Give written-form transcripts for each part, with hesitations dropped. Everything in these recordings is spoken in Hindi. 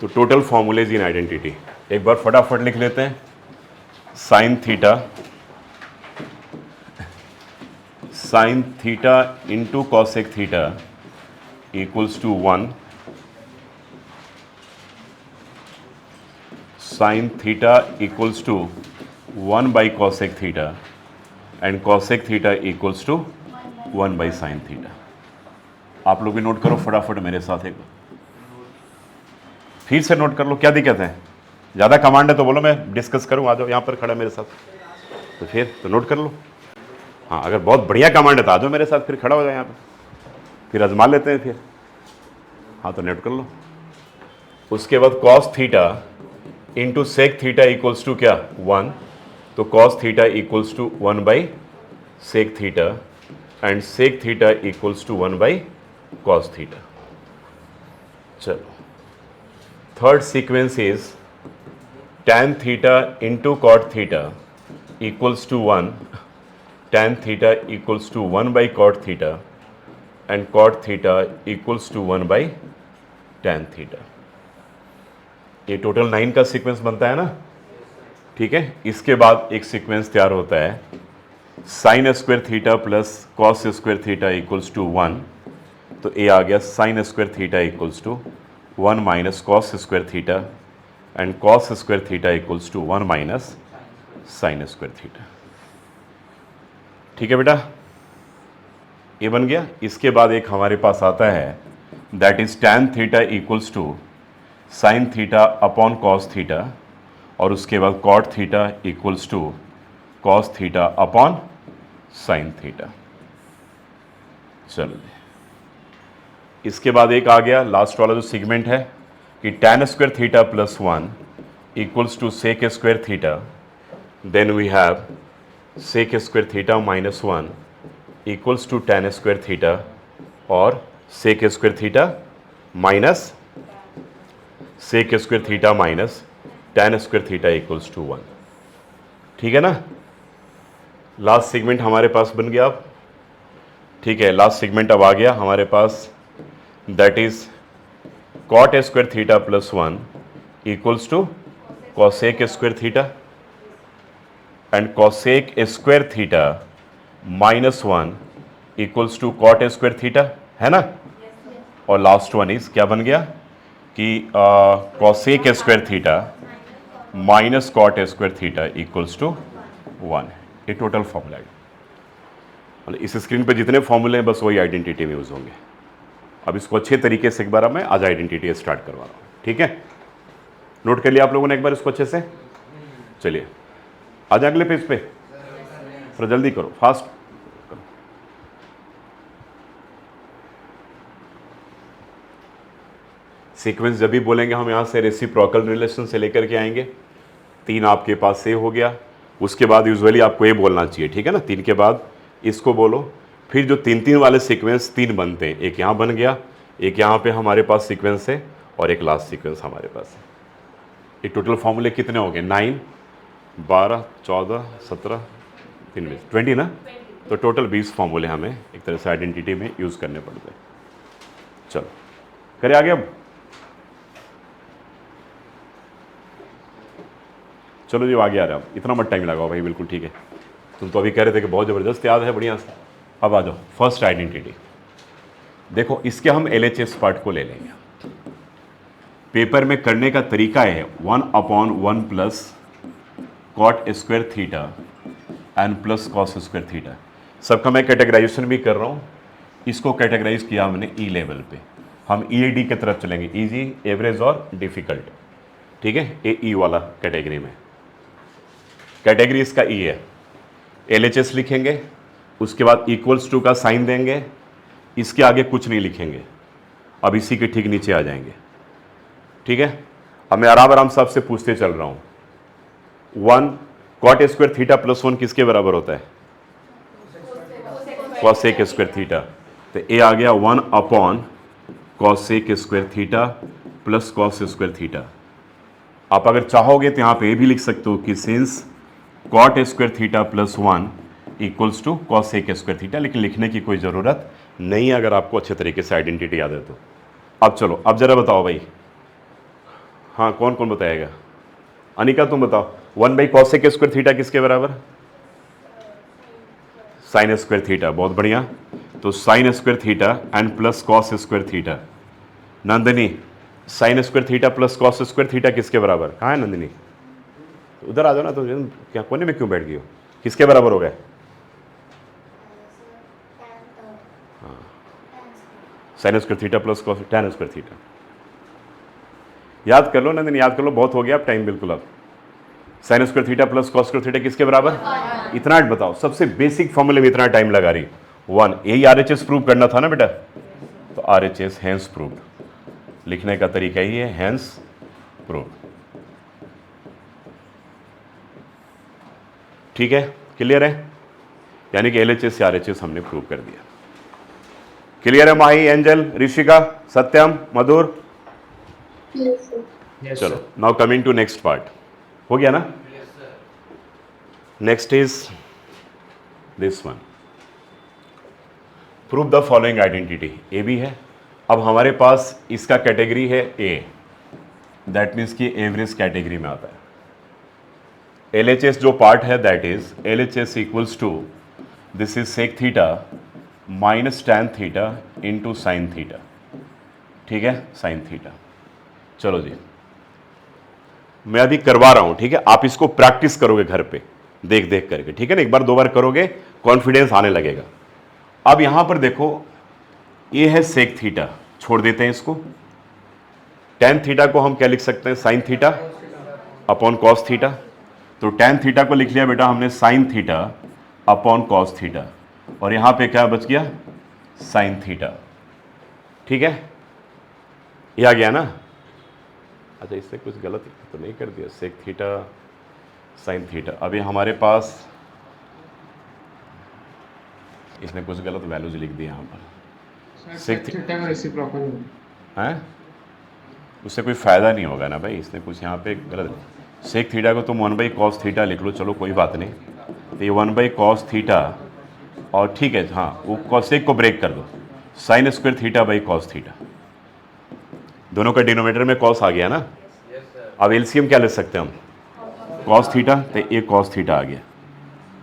तो टोटल फॉर्मूलेज इन आइडेंटिटी एक बार फटाफट लिख लेते हैं। Sine theta into cosec theta equals to 1, sine theta equals to 1 by cosec theta and cosec theta equals to 1 by sine theta. आप लोग भी नोट करो फटाफट मेरे साथ एक बार, फिर से नोट कर लो, क्या दिक्कत है? ज़्यादा कमांड है तो बोलो, मैं डिस्कस करूँ, आ जाओ यहाँ पर खड़ा मेरे साथ, तो फिर तो नोट कर लो। हाँ, अगर बहुत बढ़िया कमांड है तो आ जाओ मेरे साथ, फिर खड़ा हो जाओ यहाँ पर, फिर आजमा लेते हैं फिर। हाँ, तो नोट कर लो। उसके बाद cos theta into sec theta equals to क्या 1, तो cos theta equals to 1 by sec theta and sec theta equals to 1 by cos theta. चलो, third sequence is tan theta into cot theta equals to 1, tan theta equals to 1 by cot theta and cot theta equals to 1 by tan theta. ये टोटल 9 का सीक्वेंस बनता है ना, ठीक है। इसके बाद एक सीक्वेंस तैयार होता है sine square theta plus cos square theta equals to 1, तो ये आ गया sine square theta equals to 1 minus cos square theta and cos square theta equals to 1 minus sine square theta. ठीक है बेटा, ये बन गया। इसके बाद एक हमारे पास आता है that is tan theta equals to sine theta upon cos theta, और उसके बाद cot theta equals to cos theta upon sine theta. चलो, इसके बाद एक आ गया लास्ट वाला जो सेगमेंट है कि tan square theta plus 1 equals to sec square theta, then we have sec square theta minus 1 equals to tan square theta, और sec square theta minus sec square theta minus tan square theta equals to 1। ठीक है ना, लास्ट सेगमेंट हमारे पास बन गया अब। ठीक है, लास्ट सेगमेंट अब आ गया हमारे पास, that is cot square theta plus 1 equals to cosec square theta and cosec square theta minus 1 equals to cot square theta, है ना। और लास्ट वन इज क्या बन गया कि cosec square theta minus cot square theta equals to 1। ये टोटल फॉर्मूला है। मतलब इस स्क्रीन पे जितने फॉर्मूले हैं बस वही आइडेंटिटी में यूज होंगे। अब इसको अच्छे तरीके से एक बार मैं आज आइडेंटिटी स्टार्ट करवा रहा हूँ, ठीक है। नोट कर लिया आप लोगों ने एक बार इसको अच्छे से। चलिए आ जाए अगले पेज पे, थोड़ा जल्दी करो, फास्ट करो। सीक्वेंस जब भी बोलेंगे हम यहाँ से रेसिप्रोकल रिलेशन से लेकर के आएंगे। 3 आपके पास से हो गया, उसके बाद यूजुअली आपको ये बोलना चाहिए, ठीक है ना। 3 के बाद इसको बोलो, फिर जो 3-3 वाले सीक्वेंस 3 बनते हैं, एक यहाँ बन गया, एक यहाँ पे हमारे पास सीक्वेंस है, और एक लास्ट सीक्वेंस हमारे पास है। ये टोटल फॉर्मूले कितने हो गए? 9, 12, 14, 17, 3 में 20 ना। तो टोटल 20 फॉर्मूले हमें एक तरह से आइडेंटिटी में यूज़ करने पड़ते हैं। चलो करें आगे अब। चलो जी आगे आ रहे हैं, अब इतना मत टाइम लगाओ भाई, बिल्कुल ठीक है। तुम तो अभी कह रहे थे कि बहुत ज़बरदस्त याद है, बढ़िया से। अब आ जाओ फर्स्ट आइडेंटिटी। देखो इसके हम LHS पार्ट को ले लेंगे। पेपर में करने का तरीका है 1/1 plus cot square theta and plus cos square theta. सबका मैं कैटेगराइजेशन भी कर रहा हूँ। इसको कैटेगराइज किया हमने ई लेवल पे। हम EAD की तरफ चलेंगे, इजी, एवरेज और डिफिकल्ट, ठीक है। ये ई वाला कैटेगरी में, कैटेगरी इसका ई है। LHS लिखेंगे, उसके बाद इक्वल्स टू का साइन देंगे, इसके आगे कुछ नहीं लिखेंगे। अब इसी के ठीक नीचे आ जाएंगे, ठीक है। अब मैं आराम आराम से आपसे पूछते चल रहा हूँ। 1 कॉट स्क्वायर थीटा प्लस 1 किसके बराबर होता है? Cosec square theta. तो ये आ गया 1/कॉसेक square theta plus cos square theta. आप अगर चाहोगे तो यहाँ पे ये भी लिख सकते हो कि since cot square theta plus 1 equals to cosec square theta, लेकिन लिखने की कोई ज़रूरत नहीं है अगर आपको अच्छे तरीके से आइडेंटिटी याद है तो। अब चलो, अब जरा बताओ भाई, हाँ कौन कौन बताएगा? अनिका तुम बताओ, 1 by cosec square theta किसके बराबर? साइन स्क्वायर थीटा, बहुत बढ़िया। तो sine square theta and plus cos square theta. Nandini, sine square theta plus cos square theta किसके बराबर? कहाँ है नंदिनी? उधर आ जाओ ना, तो क्या कोने में क्यों बैठ गई हो? किसके बराबर हो गए? Sign square theta plus cos tan square theta. याद कर लो नंदिनी, याद कर लो, बहुत हो गया अब टाइम बिल्कुल। अब sign square theta plus cos square theta किसके बराबर? इतना बताओ, सबसे बेसिक फॉर्मूले में इतना टाइम लगा रही। 1, यही आरएचएस प्रूव करना था ना बेटा, तो आरएचएस हैंस प्रूव्ड, लिखने का तरीका ही है हैंस प्रूव्ड। ठीक है, क्लियर है? यानी कि एलएचएस से आरएचएस हमने प्रूव कर दिया। क्लियर है माही, एंजल, ऋषिका, सत्यम, मधुर? Yes, चलो, now coming to next part. हो गया ना? Next is this one, prove the following identity. A भी है। अब हमारे पास इसका कैटेगरी है ए, दैट मीन्स कि एवरेज कैटेगरी में आता है। एलएचएस जो पार्ट है that is LHS equals to this is sec theta minus tan theta into sine theta. ठीक है, साइन थीटा। चलो जी, मैं अभी करवा रहा हूं, ठीक है? आप इसको प्रैक्टिस करोगे घर पे देख देख करके, ठीक है ना? एक बार दो बार करोगे, कॉन्फिडेंस आने लगेगा। अब यहां पर देखो, ये है सेक थीटा, छोड़ देते हैं इसको। टैन थीटा को हम क्या लिख सकते हैं? Sine theta upon cos theta. तो टैन थीटा को लिख लिया बेटा हमने sign theta upon cos theta, और यहां पे क्या बच गया? Sign theta. ठीक है, ये आ गया ना? अच्छा, इससे कुछ गलत तो नहीं कर दिया? Sec theta sine theta. अभी हमारे पास इसने कुछ गलत वैल्यूज लिख दिया यहाँ पर। सेक थीटा का रेसिप्रोकल है, उससे कोई फ़ायदा नहीं होगा ना भाई। इसने कुछ यहाँ पे गलत, सेक थीटा को तुम 1 बाई कॉस थीटा लिख लो, चलो कोई बात नहीं। तो ये 1 बाई कॉस थीटा, और ठीक है हाँ, वो कॉसेक को ब्रेक कर दो, sign square theta by cos theta. दोनों का डिनोमिनेटर में कॉस आ गया ना? अब एलसीएम क्या ले सकते हैं हम? कॉस थीटा, तो ये कॉस थीटा आ गया।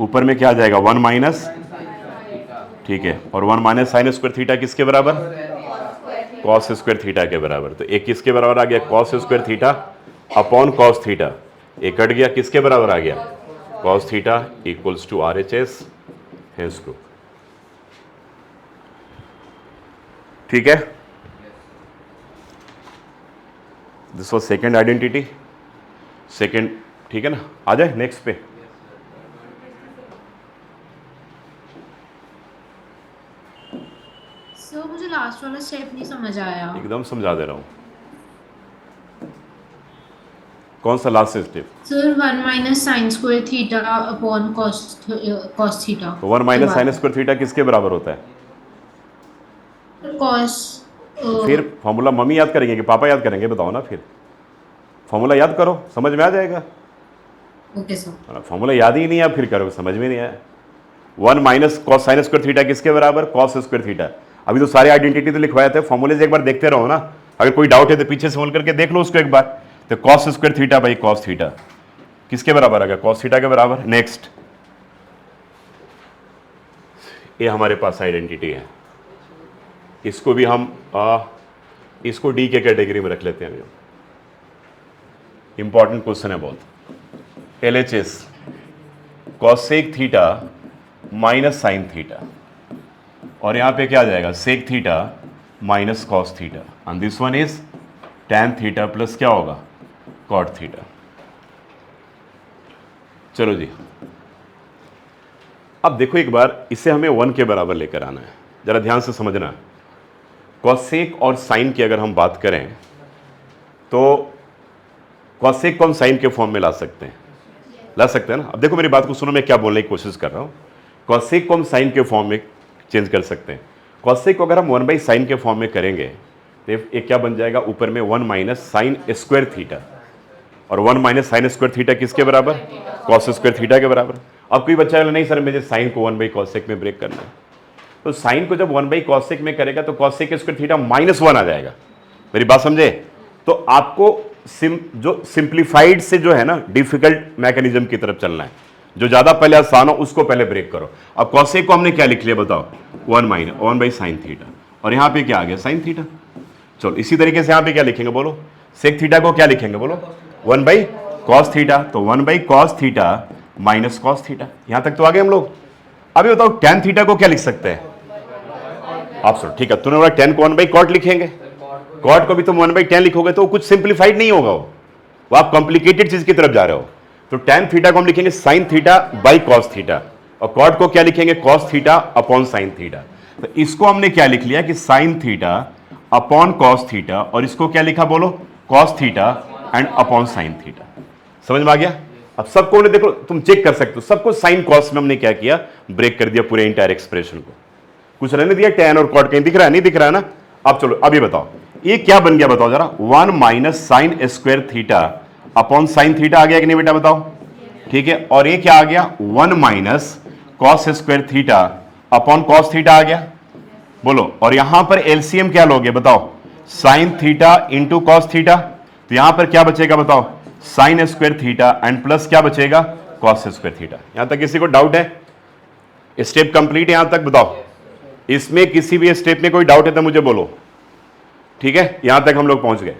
ऊपर में क्या आ जाएगा? 1 माइनस, ठीक है, और 1 माइनस साइन स्क्वायर थीटा किसके बराबर? कॉस स्क्वायर थीटा के बराबर। तो एक किसके बराबर आ गया? Cos square theta upon cos theta. एक कट गया, किसके बराबर आ गया? Cos theta equals to RHS hence proved. ठीक है, this was second identity, second. ठीक है ना? आ जाए नेक्स्ट पे। सर मुझे लास्ट वाला स्टेप नहीं समझ आया। एकदम समझा दे रहा हूं। कौन सा last step? Sir 1 minus sine square theta upon cos theta. तो 1 माइनस साइन स्क्वायर थीटा किसके बराबर होता है? कॉस। फिर फॉर्मूला मम्मी याद करेंगे कि पापा याद करेंगे? बताओ ना, फिर फॉर्मूला याद करो, समझ में आ जाएगा। Okay sir. फॉर्मूला याद ही नहीं है, फिर करोगे समझ में नहीं आया। 1 minus cos sine square theta किसके बराबर? Cos square theta. अभी तो सारे आइडेंटिटी तो लिखवाए थे, फॉर्मूले से एक बार देखते रहो ना। अगर कोई डाउट है तो पीछे से बोल करके देख लो उसको एक बार। तो cos square theta by cos theta किसके बराबर आ गया? कॉस थीटा के बराबर। नेक्स्ट, ये हमारे पास आइडेंटिटी है, इसको भी हम इसको डी के कैटेगरी में रख लेते हैं। इंपॉर्टेंट क्वेश्चन है बहुत। LHS cosec theta minus sine theta, और यहां पे क्या आ जाएगा? Sec theta minus cos theta, and this one is tan theta plus क्या होगा? Cot theta. चलो जी, अब देखो एक बार, इसे हमें 1 के बराबर लेकर आना है, जरा ध्यान से समझना। कॉसेक और साइन की अगर हम बात करें तो कॉसेक को हम साइन के फॉर्म में ला सकते हैं, ला सकते हैं ना? अब देखो मेरी बात को सुनो, मैं क्या बोलने की कोशिश कर रहा हूं। कॉसेक को हम साइन के फॉर्म में चेंज कर सकते हैं। कॉसेक को अगर हम 1 बाई साइन के फॉर्म में करेंगे तो एक क्या बन जाएगा? ऊपर में 1 माइनस साइन स्क्वायर थीटा, और 1 माइनस साइन स्क्वायर थीटा किसके बराबर? कॉस स्क्वायर थीटा के बराबर। अब कोई बच्चा बोला नहीं सर मुझे साइन को 1 बाई कॉसेक में ब्रेक करना है, तो साइन को जब 1 बाई कॉसेक में करेगा तो कॉसेक स्क्वायर थीटा -1 आ जाएगा। मेरी बात समझे? तो आपको जो सिंप्लीफाइड से जो है ना डिफिकल्ट मैकेनिज्म की तरफ चलना है, जो ज्यादा पहले आसान हो उसको पहले ब्रेक करो। अब कॉसेक को हमने क्या लिख लिया बताओ, 1 बाई साइन थीटा, और यहां पे क्या आ गया साइन थीटा। चलो इसी तरीके से यहां पे क्या लिखेंगे बोलो, सेक थीटा को क्या लिखेंगे बोलो, 1 बाई कॉस थीटा, तो 1 by cos theta minus cos theta. यहां तक तो आ गए हम लोग। अभी बताओ टेन थीटा को क्या लिख सकते हैं आप, सुनो ठीक है, तूने बोला टेन को 1 बाई कॉट लिखेंगे, कॉट को भी तुम 1 बाई 10 लिखोगे तो कुछ सिंप्लीफाइड नहीं होगा, वो आप कॉम्प्लिकेटेड चीज की तरफ जा रहे हो। तो टेन थीटा को हम लिखेंगे sign theta by cos theta, और कॉट को क्या लिखेंगे, cos theta upon sine theta. तो इसको हमने क्या लिख लिया कि sign theta upon cos theta, और इसको क्या लिखा बोलो, cos theta and upon sine theta. समझ में आ गया। अब सबको हमने देखो, तुम चेक कर सकते हो, सबको साइन कॉस में हमने क्या किया, ब्रेक कर दिया पूरे इंटायर एक्सप्रेशन को, कुछ रहने दिया टेन और कॉट, कहीं दिख रहा है नहीं दिख रहा है ना। अब चलो अभी बताओ ये क्या बन गया, बताओ जरा, 1 minus sine square theta upon sine theta आ गया कि नहीं बेटा बताओ, ठीक है। और ये क्या आ गया, 1 minus cos square theta upon cos theta आ गया, बोलो। और यहां पर एलसीएम क्या लोगे बताओ, sine theta into cos theta, तो यहां पर क्या बचेगा बताओ, sine square theta and plus क्या बचेगा, कॉस स्क्वायर थीटा। यहां तक किसी को डाउट है, स्टेप कंप्लीट है यहां तक बताओ, इसमें किसी भी स्टेप में कोई डाउट है तो मुझे बोलो, ठीक है। यहां तक हम लोग पहुंच गए।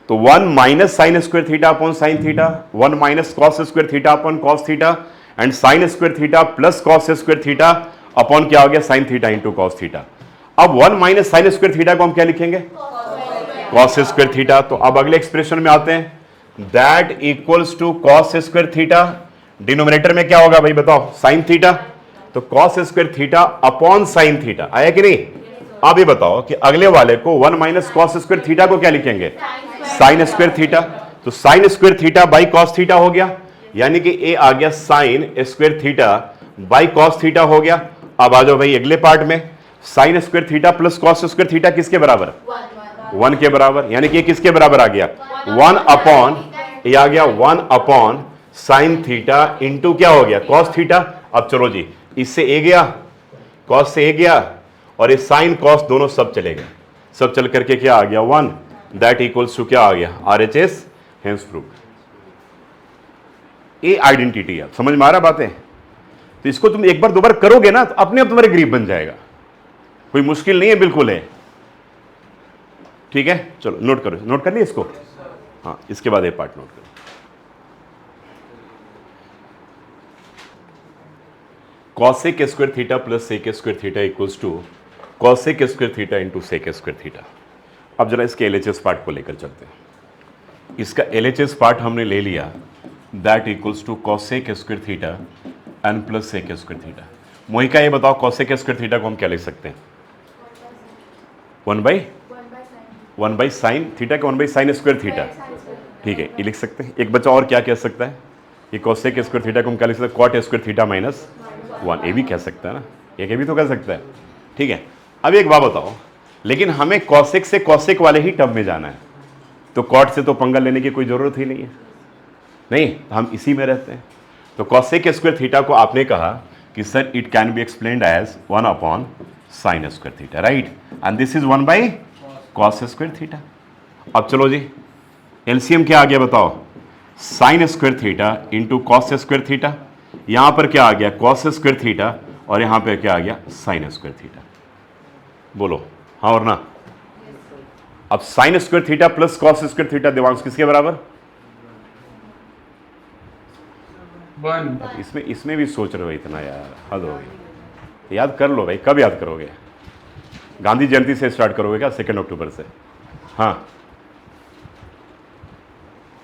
तो 1 minus sine square theta upon sine theta, 1 minus cos square theta upon cos theta, and sign square theta plus cos square theta upon क्या हो गया, sign theta into cos theta. अब 1 माइनस साइन स्क्वायर थीटा को हम क्या लिखेंगे, कॉस स्क्वायर थीटा। तो अब अगले एक्सप्रेशन में आते हैं, that equals to cos square theta, denominator में क्या होगा भाई बताओ, साइन थीटा, तो cos square theta upon sine theta आया कि नहीं। अब ये बताओ कि अगले वाले को 1 माइनस कॉस स्क्वायर थीटा को क्या लिखेंगे, साइन स्क्वायर थीटा, तो sine square theta by cos theta हो गया, यानी कि ए आ गया sine square theta by cos theta हो गया। अब आ जाओ भाई अगले पार्ट में, sign square theta plus cos square theta किसके बराबर, 1 के बराबर, यानी कि किसके बराबर आ गया, 1 अपॉन, ये आ गया 1 अपॉन साइन थीटा इंटू क्या हो गया, कॉस थीटा। अब चलो जी, इससे ए गया, कॉस से ए गया, और ये साइन कॉस दोनों सब चले गए, सब चल करके क्या आ गया 1, दैट इक्वल्स टू क्या आ गया, RHS, हेंस प्रूफ। ये आइडेंटिटी है, समझ में आ रहा बातें। तो इसको तुम एक बार दो बार करोगे ना तो अपने आप तुम्हारे ग्रीप बन जाएगा, कोई मुश्किल नहीं है, बिल्कुल है, ठीक है। चलो नोट करो, नोट कर लिया इसको, हाँ इसके बाद ये पार्ट नोट करो। Cosec square theta plus sec square theta equals to cosec square theta into sec square theta. अब जरा इसके LHS पार्ट को लेकर चलते हैं। इसका LHS पार्ट हमने ले लिया, that equals to cosec square theta and plus sec square theta. Mohika ये बताओ कॉसेक स्क्वायर थीटा को हम क्या लिख सकते हैं, 1 बाई साइन थीटा के 1 बाई साइन स्क्वायर थीटा, ठीक है ये लिख सकते हैं। एक बच्चा और क्या कह सकता है, ये कॉसेक स्क्वायर थीटा को हम क्या लिख सकते हैं, कॉट स्क्वायर थीटा माइनस 1, ये भी कह सकता है ना, ये भी तो कह सकता है, ठीक है। अब एक बात बताओ, लेकिन हमें कॉसेक से कॉसेक वाले ही टर्म में जाना है, तो कॉट से तो पंगा लेने की कोई जरूरत ही नहीं है, नहीं हम इसी में रहते हैं। तो कॉसेक स्क्वायर थीटा को आपने कहा कि sir it can be explained as 1 upon sine square theta, right, and this is 1 by cos square theta. अब चलो जी एलसीएम क्या आ गया बताओ, sine square theta into cos square theta, यहां पर क्या आ गया, कॉस स्क्वायर थीटा, और यहां पर क्या आ गया, साइन स्क्वायर थीटा। बोलो हाँ और ना। अब sign square theta plus cos square theta Devansh किसके बराबर, 1। इसमें भी सोच रहे हो इतना यार, हद हो गई। याद कर लो भाई, कब याद करोगे, गांधी जयंती से स्टार्ट करोगे क्या, 2 अक्टूबर से, हाँ।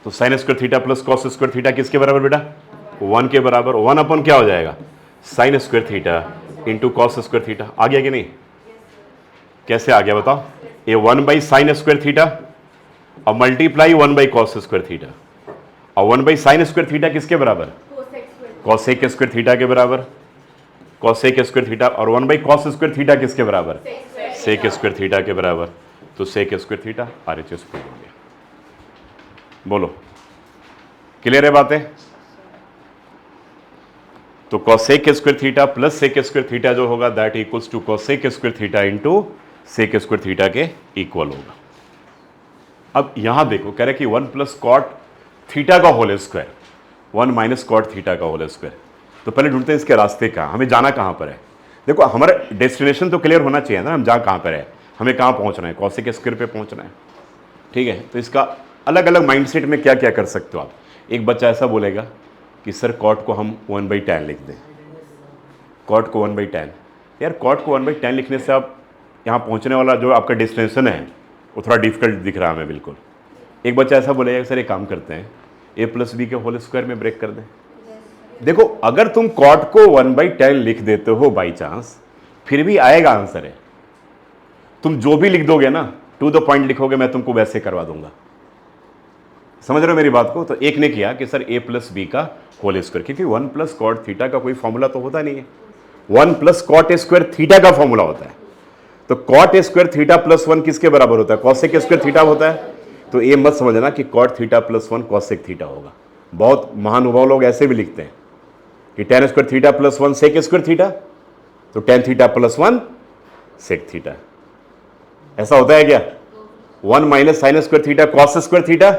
तो sine square theta plus cos square theta किसके बराबर बेटा, 1 के बराबर। 1 अपॉन क्या हो जाएगा, sine square theta into cos square theta. आ गया कि नहीं, कैसे आ गया बताओ, ये 1 बाई साइन स्क्वायर थीटा और multiply 1 by cos square theta, और 1 बाई साइन स्क्वायर थीटा किसके बराबर, कॉसेक स्क्वायर थीटा के बराबर, कॉसेक स्क्वायर थीटा, और 1 बाई कॉस स्क्वायर थीटा किसके बराबर, सेक स्क्वायर थीटा के बराबर। तो sec square theta RHS proof हो गया। बोलो क्लियर है बातें। तो cosec square theta plus sec square theta जो होगा that equals to cosec square theta into sec square theta के इक्वल होगा। अब यहां देखो कह रहे कि 1 प्लस कॉट थीटा का whole square, 1 minus cot theta का होल स्क्वायर। तो पहले ढूंढते हैं इसके रास्ते कहाँ, हमें जाना कहाँ पर है। देखो हमारा डेस्टिनेशन तो क्लियर होना चाहिए ना, हम जहाँ कहाँ पर है, हमें कहाँ पहुँचना है, कॉसेक स्क्वायर पे पहुँचना है। ठीक है, तो इसका अलग अलग माइंडसेट में क्या क्या कर सकते हो आप। एक बच्चा ऐसा बोलेगा कि सर कॉट को हम 1/10 लिख दें, कॉट को 1/10। यार कॉट को 1/10 लिखने से आप यहाँ पहुँचने वाला जो आपका डेस्टिनेशन है वो थोड़ा डिफिकल्ट दिख रहा है हमें बिल्कुल। एक बच्चा ऐसा बोलेगा सर एक काम करते हैं ए प्लस बी के होल स्क्वायर में ब्रेक कर दें। देखो अगर तुम कॉट को 1/10 लिख देते हो बाई चांस, फिर भी आएगा आंसर है। तुम जो भी लिख दोगे ना, टू द पॉइंट लिखोगे, मैं तुमको वैसे करवा दूंगा। समझ रहे हो मेरी बात को। तो एक ने किया कि सर ए प्लस बी का होल स्क्वायर, क्योंकि 1 प्लस कॉट थीटा का कोई फॉर्मूला तो होता नहीं है, 1 प्लस कॉट स्क्वायर थीटा का फॉर्मूला होता है। तो कॉट स्क्वायर थीटा प्लस 1 किसके बराबर होता है, कॉसेक स्क्वायर थीटा होता है। तो ये मत समझना कि cot theta plus 1 cosec theta होगा। बहुत महानुभाव लोग ऐसे भी लिखते हैं कि tan square theta plus 1 sec square theta, तो tan theta plus 1 sec theta. ऐसा होता है क्या, 1 minus sine square theta cos square theta,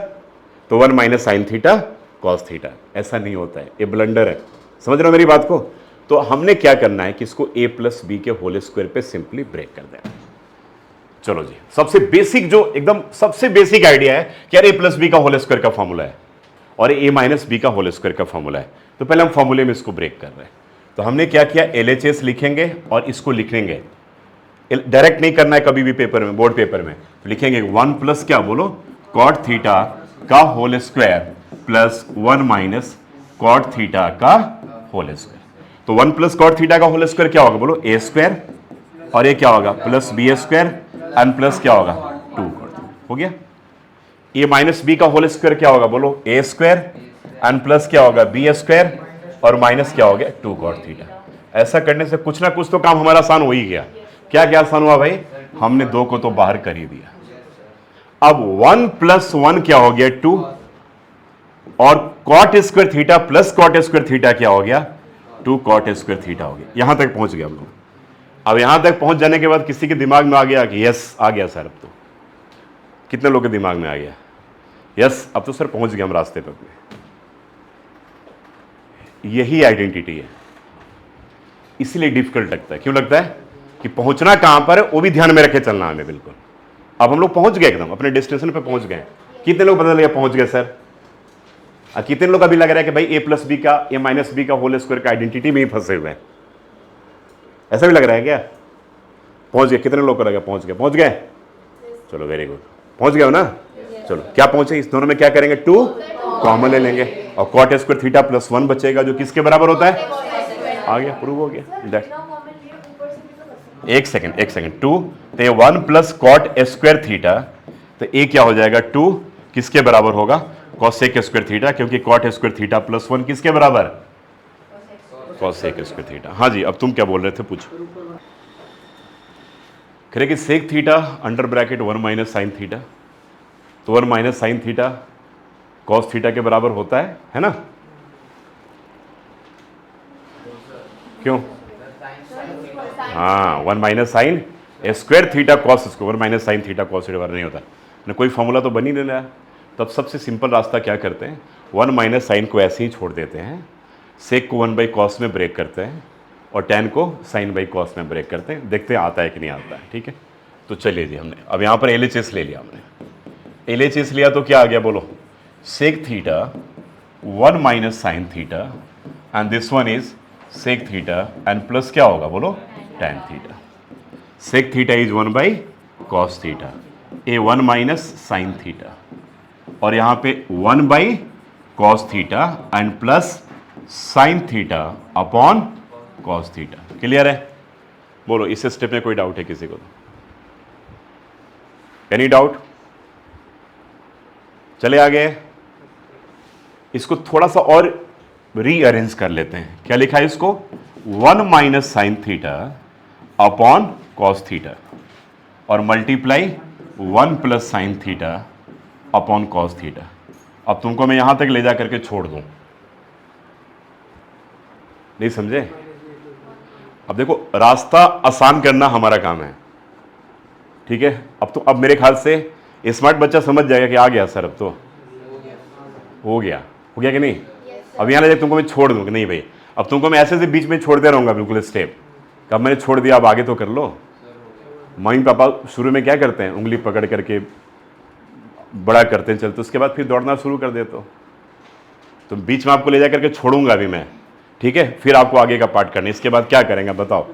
तो 1 minus sine theta cos theta. ऐसा नहीं होता है, ये ब्लंडर है। समझ रहे हो मेरी बात को। तो हमने क्या करना है कि इसको ए प्लस बी के होल स्क्वायर पे सिंपली ब्रेक कर देना। चलो जी, सबसे बेसिक जो एकदम सबसे बेसिक आइडिया है कि यार ए प्लस बी का होल स्क्वायर का फॉर्मूला है और ए माइनस बी का होल स्क्वायर का फॉर्मूला है। तो पहले हम फॉर्मूले में इसको ब्रेक कर रहे हैं। तो हमने क्या किया, LHS लिखेंगे और इसको लिखेंगे, डायरेक्ट नहीं करना है कभी भी पेपर में, बोर्ड पेपर में। तो लिखेंगे 1 प्लस क्या बोलो, कॉट थीटा का whole square plus 1 minus cot theta का होल स्क्वायर। तो 1 प्लस कॉट थीटा का होल स्क्वायर क्या होगा बोलो, ए स्क्वायर, और ये क्या होगा plus B square and plus क्या होगा 2 कॉट। हो गया। ए माइनस बी का होल स्क्वायर क्या होगा बोलो, ए स्क्वायर एंड प्लस क्या होगा बी स्क्वायर और माइनस क्या हो गया 2 कॉट थीटा। ऐसा करने से कुछ ना कुछ तो काम हमारा आसान हो ही गया। क्या क्या आसान हुआ भाई, हमने 2 को तो बाहर कर ही दिया। अब 1 प्लस 1 क्या हो गया 2, और cot square theta plus cot square theta क्या हो गया 2 कॉट स्क्वायर थीटा हो गया। यहां तक पहुंच गया हम लोग। अब यहां तक पहुंच जाने के बाद किसी के दिमाग में आ गया कि यस आ गया सर, अब तो कितने लोग के दिमाग में आ गया यस, अब तो सर पहुंच गया हम रास्ते पर अपने। यही आइडेंटिटी है, इसलिए डिफिकल्ट लगता है। क्यों लगता है कि पहुंचना कहां पर है वो भी ध्यान में रखे चलना हमें बिल्कुल। अब हम लोग पहुंच गए, एकदम अपने डेस्टिनेशन पे पहुंच गए। कितने लोग पता लगा पहुंच गए सर, और कितने लोग अभी लग रहा है कि भाई ए प्लस बी का ए माइनस बी का होल स्क्वायर का आइडेंटिटी में ही फंसे हुए हैं। ऐसा भी लग रहा है क्या, पहुंच गए, कितने लोग को लगा पहुंच गए, पहुंच गए, चलो वेरी गुड, पहुंच गए हो ना। चलो क्या पहुंचे, इस दोनों में क्या करेंगे 2 कॉमन ले लेंगे और कॉट स्क्वायर थीटा प्लस 1 बचेगा जो किसके बराबर होता है, आ गया, प्रूव हो गया। एक सेकंड 2, तो ये 1 प्लस कॉट स्क्वायर थीटा, तो ए क्या हो जाएगा 2 किसके बराबर होगा कॉसेक स्क्वायर थीटा, क्योंकि कॉट स्क्वायर थीटा प्लस 1 किसके बराबर कॉसेक स्क्वायर थीटा। हाँ जी, अब तुम क्या बोल रहे थे, पूछो। कह रहे कि sec theta under bracket 1 minus sine theta, तो 1 minus sine theta cos theta के बराबर होता है ना। क्यों, हाँ 1 minus sine square theta cos square, 1 minus sine theta cos theta बराबर नहीं होता ना, कोई फॉर्मूला तो बन ही नहीं रहा। तब सबसे सिंपल रास्ता क्या करते हैं, 1 माइनस साइन को ऐसे ही छोड़ देते हैं, सेक को 1 बाई कॉस में ब्रेक करते हैं और टैन को साइन बाई कॉस में ब्रेक करते हैं, देखते हैं आता है कि नहीं आता है। ठीक है, तो चलिए जी, हमने अब यहाँ पर LHS ले लिया, हमने LHS लिया तो क्या आ गया बोलो, sec theta 1 minus sine theta and this one is sec theta and plus क्या होगा बोलो tan theta. Sec theta is 1 by cos theta, A 1 minus sine theta, और यहाँ पे 1 by cos theta and plus sine theta upon cos theta. Clear है, बोलो इस स्टेप में कोई डाउट है किसी को, एनी डाउट। चले आगे, इसको थोड़ा सा और रीअरेंज कर लेते हैं। क्या लिखा है इसको, 1 minus sine theta upon cos theta और multiply 1 plus sine theta upon cos theta. अब तुमको मैं यहां तक ले जा करके छोड़ दूं, नहीं समझे। अब देखो रास्ता आसान करना हमारा काम है, ठीक है। अब मेरे ख्याल से स्मार्ट बच्चा समझ जाएगा कि आ गया सर, अब तो हो गया कि नहीं। अब यहाँ तुमको मैं छोड़ दूँ कि नहीं भाई, अब तुमको मैं ऐसे बीच में छोड़ते रहूँगा बिल्कुल स्टेप, कब मैंने छोड़ दिया अब आगे तो कर लो। मम्मी पापा शुरू में क्या करते हैं, उंगली पकड़ करके बड़ा करते हैं चलते, उसके बाद फिर दौड़ना शुरू कर देते हो। तो बीच में आपको ले जा करके छोड़ूंगा अभी मैं, ठीक है, फिर आपको आगे का पार्ट करना है। इसके बाद क्या करेंगे बताओ।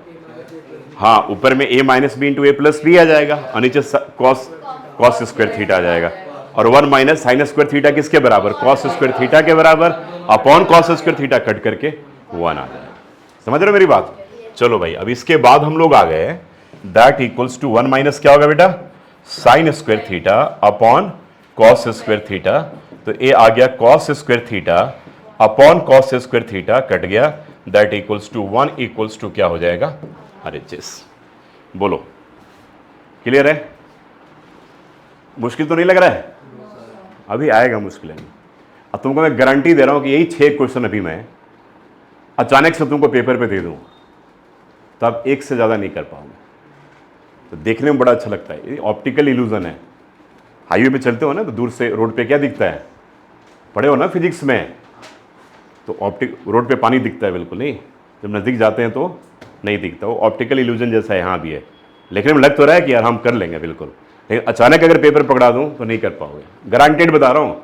हाँ, ऊपर में a minus B into A plus B आ जाएगा और नीचे कॉस स्क्वायर थीटा आ जाएगा, और 1 माइनस साइन स्क्वायर थीटा किसके बराबर, कॉस स्क्वायर थीटा के बराबर, upon cos square theta cut करके 1 आ जाएगा। समझ रहे हो मेरी बात। चलो भाई, अब इसके बाद हम लोग आ गए, दैट इक्वल्स टू 1 माइनस क्या होगा बेटा, sine square theta upon cos square theta. तो ए आ गया cos square theta upon cos square theta cut गया, that equals to 1 equals to क्या हो जाएगा, RHS। बोलो क्लियर है। मुश्किल तो नहीं लग रहा है, अभी आएगा मुश्किल नहीं। अब तुमको मैं गारंटी दे रहा हूं कि यही 6 क्वेश्चन अभी मैं अचानक से तुमको पेपर पे दे दूं तो आप एक से ज़्यादा नहीं कर पाओगे। तो देखने में बड़ा अच्छा लगता है, ये ऑप्टिकल इल्यूजन है। हाईवे पे चलते हो ना तो दूर से रोड पे क्या दिखता है, पढ़े हो ना फिजिक्स में, तो रोड पे पानी दिखता है बिल्कुल नहीं, जब नज़दीक जाते हैं तो नहीं दिखता। वो ऑप्टिकल इल्यूजन जैसा यहाँ भी है, लेकिन लग तो रहा है कि यार हम कर लेंगे बिल्कुल, लेकिन अचानक अगर पेपर पकड़ा दूं तो नहीं कर पाओगे, गारंटेड बता रहा हूँ।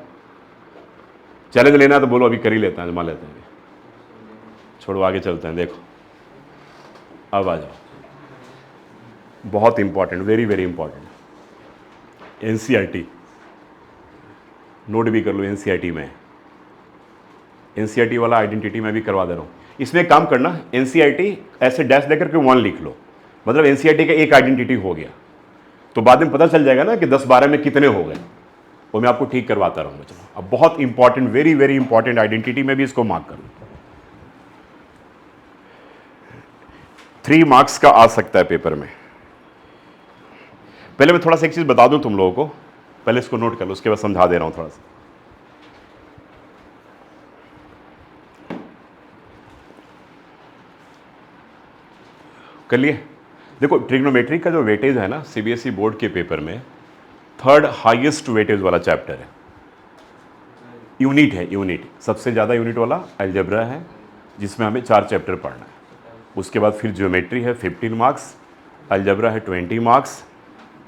चैलेंज लेना तो बोलो, अभी कर ही लेते हैं, आजमा लेते हैं। छोड़ो आगे चलते हैं। देखो अब आ जाओ, बहुत important, very very important, NCERT note भी कर लो। NCERT में NCERT वाला आइडेंटिटी मैं भी करवा दे रहा हूँ। इसमें काम करना, NCERT ऐसे डैश देकर के 1 लिख लो, मतलब NCERT का एक आइडेंटिटी हो गया, तो बाद में पता चल जाएगा ना कि 10-12 में कितने हो गए, वो मैं आपको ठीक करवाता रहूँगा। चलो अब बहुत important, very very important identity में भी इसको मार्क कर लो। 3 मार्क्स का आ सकता है पेपर में। पहले मैं थोड़ा सा एक चीज बता दूं तुम लोगों को, पहले इसको नोट कर लो, उसके बाद समझा दे रहा हूं थोड़ा सा। कर लिए। देखो ट्रिग्नोमेट्री का जो वेटेज है ना, CBSE बोर्ड के पेपर में 3rd हाईएस्ट वेटेज वाला चैप्टर है। यूनिट है, यूनिट सबसे ज़्यादा यूनिट वाला अलजेब्रा है, जिसमें हमें 4 चैप्टर पढ़ना है। उसके बाद फिर ज्योमेट्री है 15 मार्क्स, अलजेब्रा है 20 मार्क्स।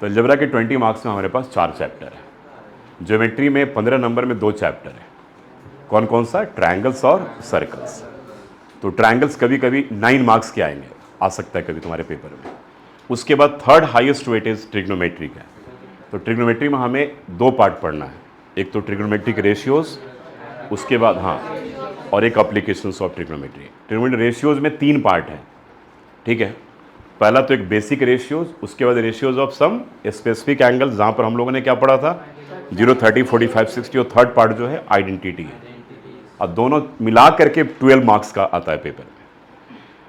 तो अलजेब्रा के 20 मार्क्स में हमारे पास 4 चैप्टर है। ज्योमेट्री में 15 नंबर में 2 चैप्टर है। कौन कौन सा, ट्रायंगल्स और सर्कल्स। तो ट्रायंगल्स कभी कभी 9 मार्क्स के आएंगे, आ सकता है कभी तुम्हारे पेपर में। उसके बाद 3rd हाईएस्ट वेटेज ट्रिग्नोमेट्री का है। तो ट्रिग्नोमेट्री में हमें 2 पार्ट पढ़ना है, एक तो ट्रिग्नोमेट्रिक रेशियोज, उसके बाद हाँ, और एक applications of trigonometry. Trigonometric ratios में 3 पार्ट है, ठीक है। पहला तो एक बेसिक रेशियोज, उसके बाद ratios of some specific angles, जहाँ पर हम लोगों ने क्या पढ़ा था 0, 30, 45, 60, और 3rd पार्ट जो है आइडेंटिटी है। अब दोनों मिला करके 12 मार्क्स का आता है पेपर में।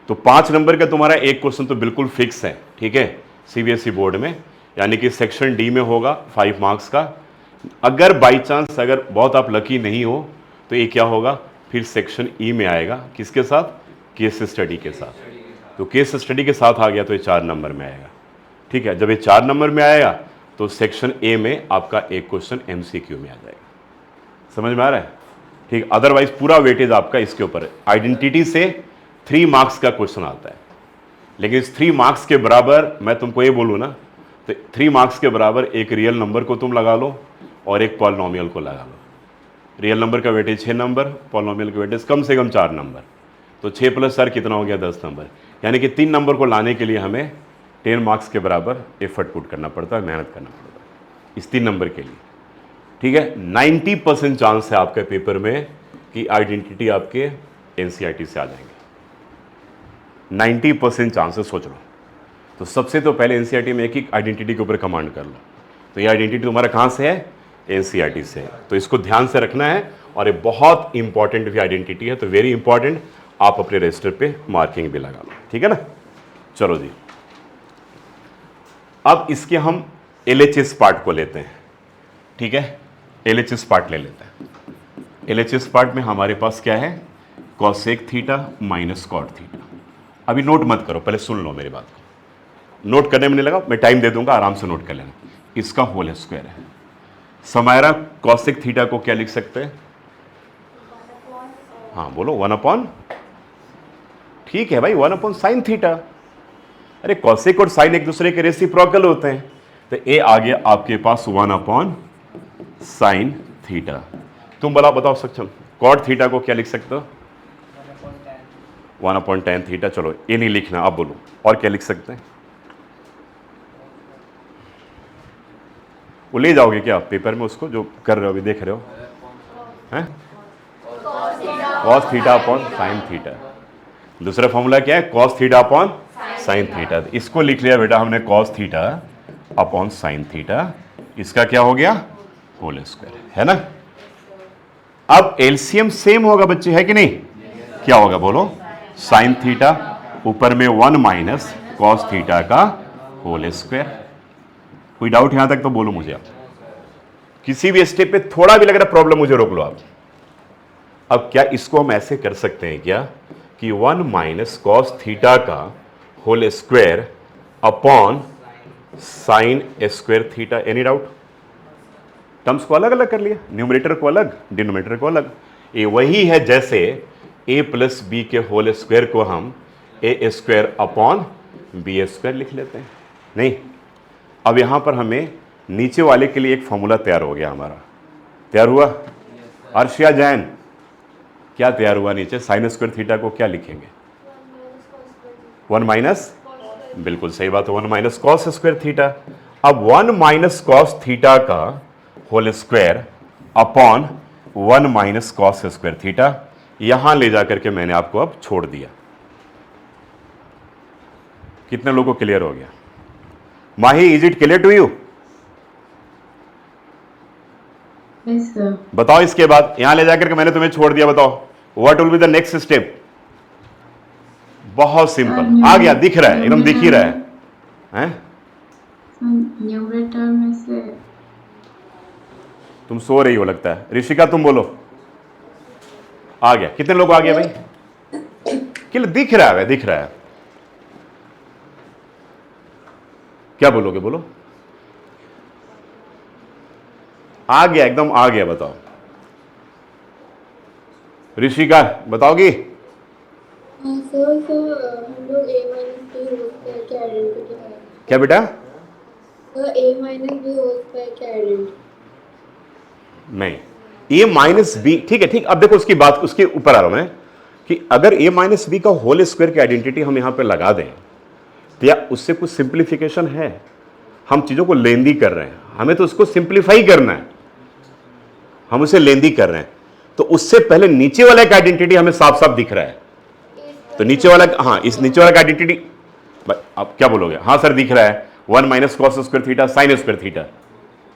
तो 5 नंबर का तुम्हारा एक क्वेश्चन तो बिल्कुल फिक्स है, ठीक है, CBSE बोर्ड में, यानी कि सेक्शन D में होगा 5 मार्क्स का। अगर बाई चांस, अगर बहुत आप लकी नहीं हो तो ये क्या होगा, फिर सेक्शन E में आएगा, किसके साथ, केस स्टडी के साथ। तो केस स्टडी के साथ आ गया तो ये 4 नंबर में आएगा, ठीक है। जब ये 4 नंबर में आएगा तो सेक्शन A में आपका एक क्वेश्चन MCQ में आ जाएगा। समझ में आ रहा है, ठीक। अदरवाइज पूरा वेटेज आपका इसके ऊपर है। आइडेंटिटी से 3 मार्क्स का क्वेश्चन आता है, लेकिन इस 3 मार्क्स के बराबर मैं तुमको ये बोलूँ ना, तो 3 मार्क्स के बराबर एक रियल नंबर को तुम लगा लो और एक पॉलिनोमियल को लगा लो। रियल नंबर का वेटेज 6 नंबर, पॉलिनोमियल का वेटेज कम से कम 4 नंबर। तो 6 + 4 कितना हो गया, 10 नंबर। यानी कि 3 नंबर को लाने के लिए हमें 10 मार्क्स के बराबर एफर्ट पुट करना पड़ता है, मेहनत करना पड़ता है इस 3 नंबर के लिए, ठीक है। 90% चांस है आपके पेपर में कि आइडेंटिटी आपके NCERT से आ जाएंगे। 90% चांस है, सोच लो। तो सबसे तो पहले NCERT में एक ही आइडेंटिटी के ऊपर कमांड कर लो। तो ये आइडेंटिटी तुम्हारा कहाँ से है, NCERT से है। तो इसको ध्यान से रखना है, और ये बहुत इंपॉर्टेंट भी आइडेंटिटी है, तो वेरी इंपॉर्टेंट, आप अपने रजिस्टर पे मार्किंग भी लगा लो, ठीक है ना। चलो जी, अब इसके हम LHS पार्ट को लेते हैं, ठीक है। LHS पार्ट ले लेते हैं। LHS पार्ट में हमारे पास क्या है, cosec theta minus cot theta. अभी नोट मत करो, पहले सुन लो मेरी बात को। नोट करने में नहीं लगा, मैं टाइम दे दूंगा, आराम से नोट कर लेना। इसका होल स्क्वायर है, समायरा कॉसेक थीटा को क्या लिख सकते हैं? हाँ बोलो, 1 अपॉन, ठीक है भाई, 1 अपॉन साइन थीटा। अरे कॉसेक और साइन एक दूसरे के रेसिप्रोकल होते हैं, तो ए आ गया आपके पास 1 अपॉन साइन थीटा। तुम बताओ सक्षम, कॉट थीटा को क्या लिख सकते हो? 1 अपॉन टेन थीटा। चलो ये नहीं लिखना, आप बोलो और क्या लिख सकते हैं? वो ले जाओगे क्या पेपर में उसको, जो कर रहे हो अभी, देख रहे हो हैं? Cos theta upon sine theta. दूसरा फॉर्मूला क्या है? Cos theta upon sine theta. इसको लिख लिया बेटा हमने, cos theta upon sine theta. इसका क्या हो गया? होल स्क्वायर, है ना। अब एलसीएम सेम होगा बच्चे, है कि नहीं? क्या होगा बोलो? साइन थीटा ऊपर में 1 माइनस कॉस थीटा का होल स्क्वायर। कोई डाउट यहां तक तो बोलो मुझे आप। किसी भी स्टेप पे थोड़ा भी लग रहा प्रॉब्लम, मुझे रोक लो आप। अब क्या इसको हम ऐसे कर सकते हैं क्या कि 1 माइनस कॉस थीटा का whole square upon sine square theta? Any doubt? Terms को अलग अलग कर लिया, न्यूमरेटर को अलग, डिनोमिनेटर को अलग। ये वही है जैसे a प्लस बी के होल स्क्वायर को हम ए स्क्वायर अपॉन बी स्क्वायर लिख लेते हैं। नहीं, अब यहां पर हमें नीचे वाले के लिए एक फॉर्मूला तैयार हो गया हमारा। तैयार हुआ? अर्शिया जैन, क्या तैयार हुआ? नीचे साइन स्क्वायर थीटा को क्या लिखेंगे? 1 माइनस, बिल्कुल सही बात है, 1 माइनस कॉस स्क्वायर थीटा। अब 1 माइनस कॉस थीटा का whole square upon 1 minus cos square theta, यहां ले जाकर के मैंने आपको अब छोड़ दिया। कितने लोगों को क्लियर हो गया? Mahi, is it clear to you? Yes sir. बताओ इसके बाद, यहां ले जाकर के मैंने तुम्हें छोड़ दिया, बताओ what will be the next step? बहुत सिंपल, आ गया, दिख रहा है, एकदम दिख ही रहा है, हैं? न्यूमरेटर में से तुम सो रही हो लगता है। ऋषिका तुम बोलो। आ गया, कितने लोग आ गए भाई? कि दिख रहा है, दिख रहा है। क्या बोलोगे? बोलो। आ गया, एकदम आ गया, बताओ। ऋषिका बताओगी? सर हम लोग a minus B whole square की आइडेंटिटी है। क्या बेटा? Sir a minus B whole square की आइडेंटिटी नहीं, a माइनस बी, ठीक है, ठीक। अब देखो उसकी बात, उसके ऊपर आ रहा हूं मैं कि अगर a माइनस बी का होल स्क्वायर की आइडेंटिटी हम यहां पे लगा दें तो या उससे कुछ सिंप्लीफिकेशन है? हम चीजों को लेंदी कर रहे हैं, हमें तो उसको सिंप्लीफाई करना है, हम उसे लेंदी कर रहे हैं। तो उससे पहले नीचे वाला का आइडेंटिटी हमें साफ साफ दिख रहा है, तो नीचे वाला, हाँ, इस नीचे वाला का आइडेंटिटी आप क्या बोलोगे? हाँ सर दिख रहा है, 1 minus cos square theta sine square theta.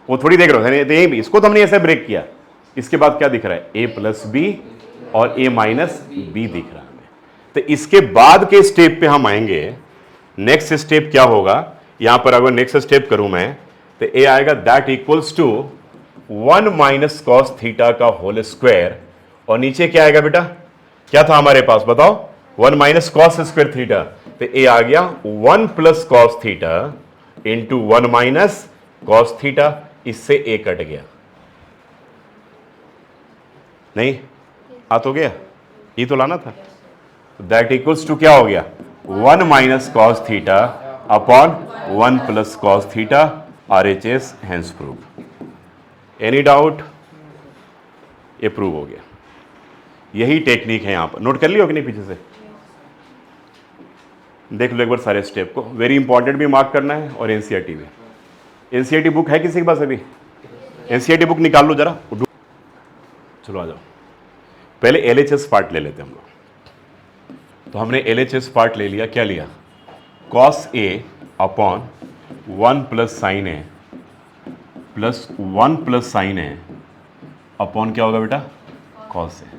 वो थोड़ी देख रहे हो, यही भी, इसको तो हमने ऐसे ब्रेक किया। इसके बाद क्या दिख रहा है? a प्लस बी और a माइनस बी दिख रहा है हमें। तो इसके बाद के स्टेप पे हम आएंगे। नेक्स्ट स्टेप क्या होगा? यहां पर अगर नेक्स्ट स्टेप करूं मैं तो a आएगा that equals to 1 minus cos theta का होल स्क्वायर, और नीचे क्या आएगा बेटा? क्या था हमारे पास बताओ? 1 माइनस कॉस स्क्वायर थीटा। तो a आ गया 1 plus cos theta into 1 minus cos theta. इससे a कट गया, नहीं आ तो गया, ये तो लाना था। दैट इक्वल्स टू क्या हो गया? 1 minus cos theta upon 1 plus cos theta. RHS hence prove. Any doubt? ये प्रूव हो गया। यही टेक्निक है यहां पर, नोट कर लियो कि नहीं पीछे से? देख लो एक बार सारे स्टेप को, वेरी इंपॉर्टेंट भी मार्क करना है। और एनसीईआरटी में, एनसीईआरटी बुक है किसी के पास? अभी एनसीईआरटी बुक निकाल लो जरा, चलो आ जाओ। पहले एलएचएस पार्ट ले लेते हैं हम लोग। तो हमने एलएचएस पार्ट ले लिया, क्या लिया? Cos A upon 1 plus sine A plus 1 plus sine A upon क्या होगा बेटा? कॉस ए।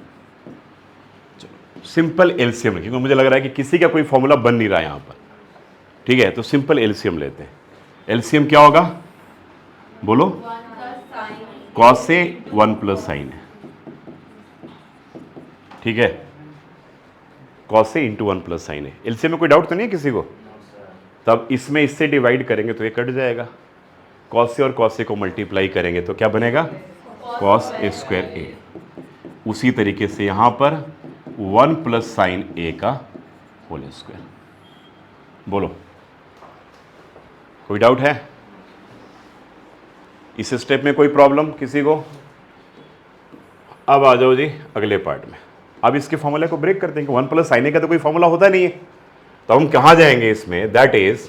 चलो सिंपल एलसीएम क्योंकि मुझे लग रहा है कि किसी का कोई फॉर्मूला बन नहीं रहा यहां पर, ठीक है? तो सिंपल एलसीएम लेते हैं। एलसीएम क्या होगा बोलो? कॉस ए 1 प्लस साइन ए, ठीक है? Cos A into 1 plus sine A. LCM में कोई डाउट तो नहीं है किसी को? तब इसमें इससे डिवाइड करेंगे तो ये कट जाएगा। कॉस से और कॉस से को मल्टीप्लाई करेंगे तो क्या बनेगा, कॉस ए स्क्वायर ए। उसी तरीके से यहाँ पर 1 प्लस साइन ए का होल स्क्वायर। बोलो कोई डाउट है इस स्टेप में, कोई प्रॉब्लम किसी को? अब आ जाओ जी अगले पार्ट में। अब इसके फॉर्मूले को ब्रेक करते हैं कि 1 प्लस साइन ए का तो कोई फॉर्मूला होता नहीं है, तो हम कहाँ जाएंगे इसमें, that is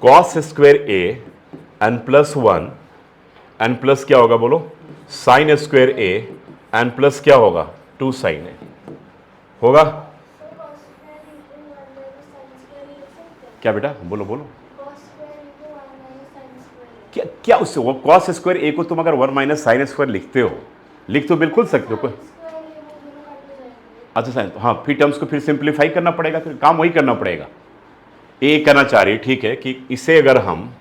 cos square A and plus 1 and plus क्या होगा बोलो, sine square A and plus क्या होगा 2 साइन ए होगा। क्या बेटा बोलो बोलो, क्या क्या उससे वो कॉस स्क्वायर ए को तुम अगर 1 माइनस साइन स्क्वायर लिखते हो, लिख तो बिल्कुल सकते हो। अच्छा साइन, हाँ फिर टर्म्स को फिर सिंप्लीफाई करना पड़ेगा, फिर काम वही करना पड़ेगा। ए करना चाह रही ठीक है कि इसे अगर हम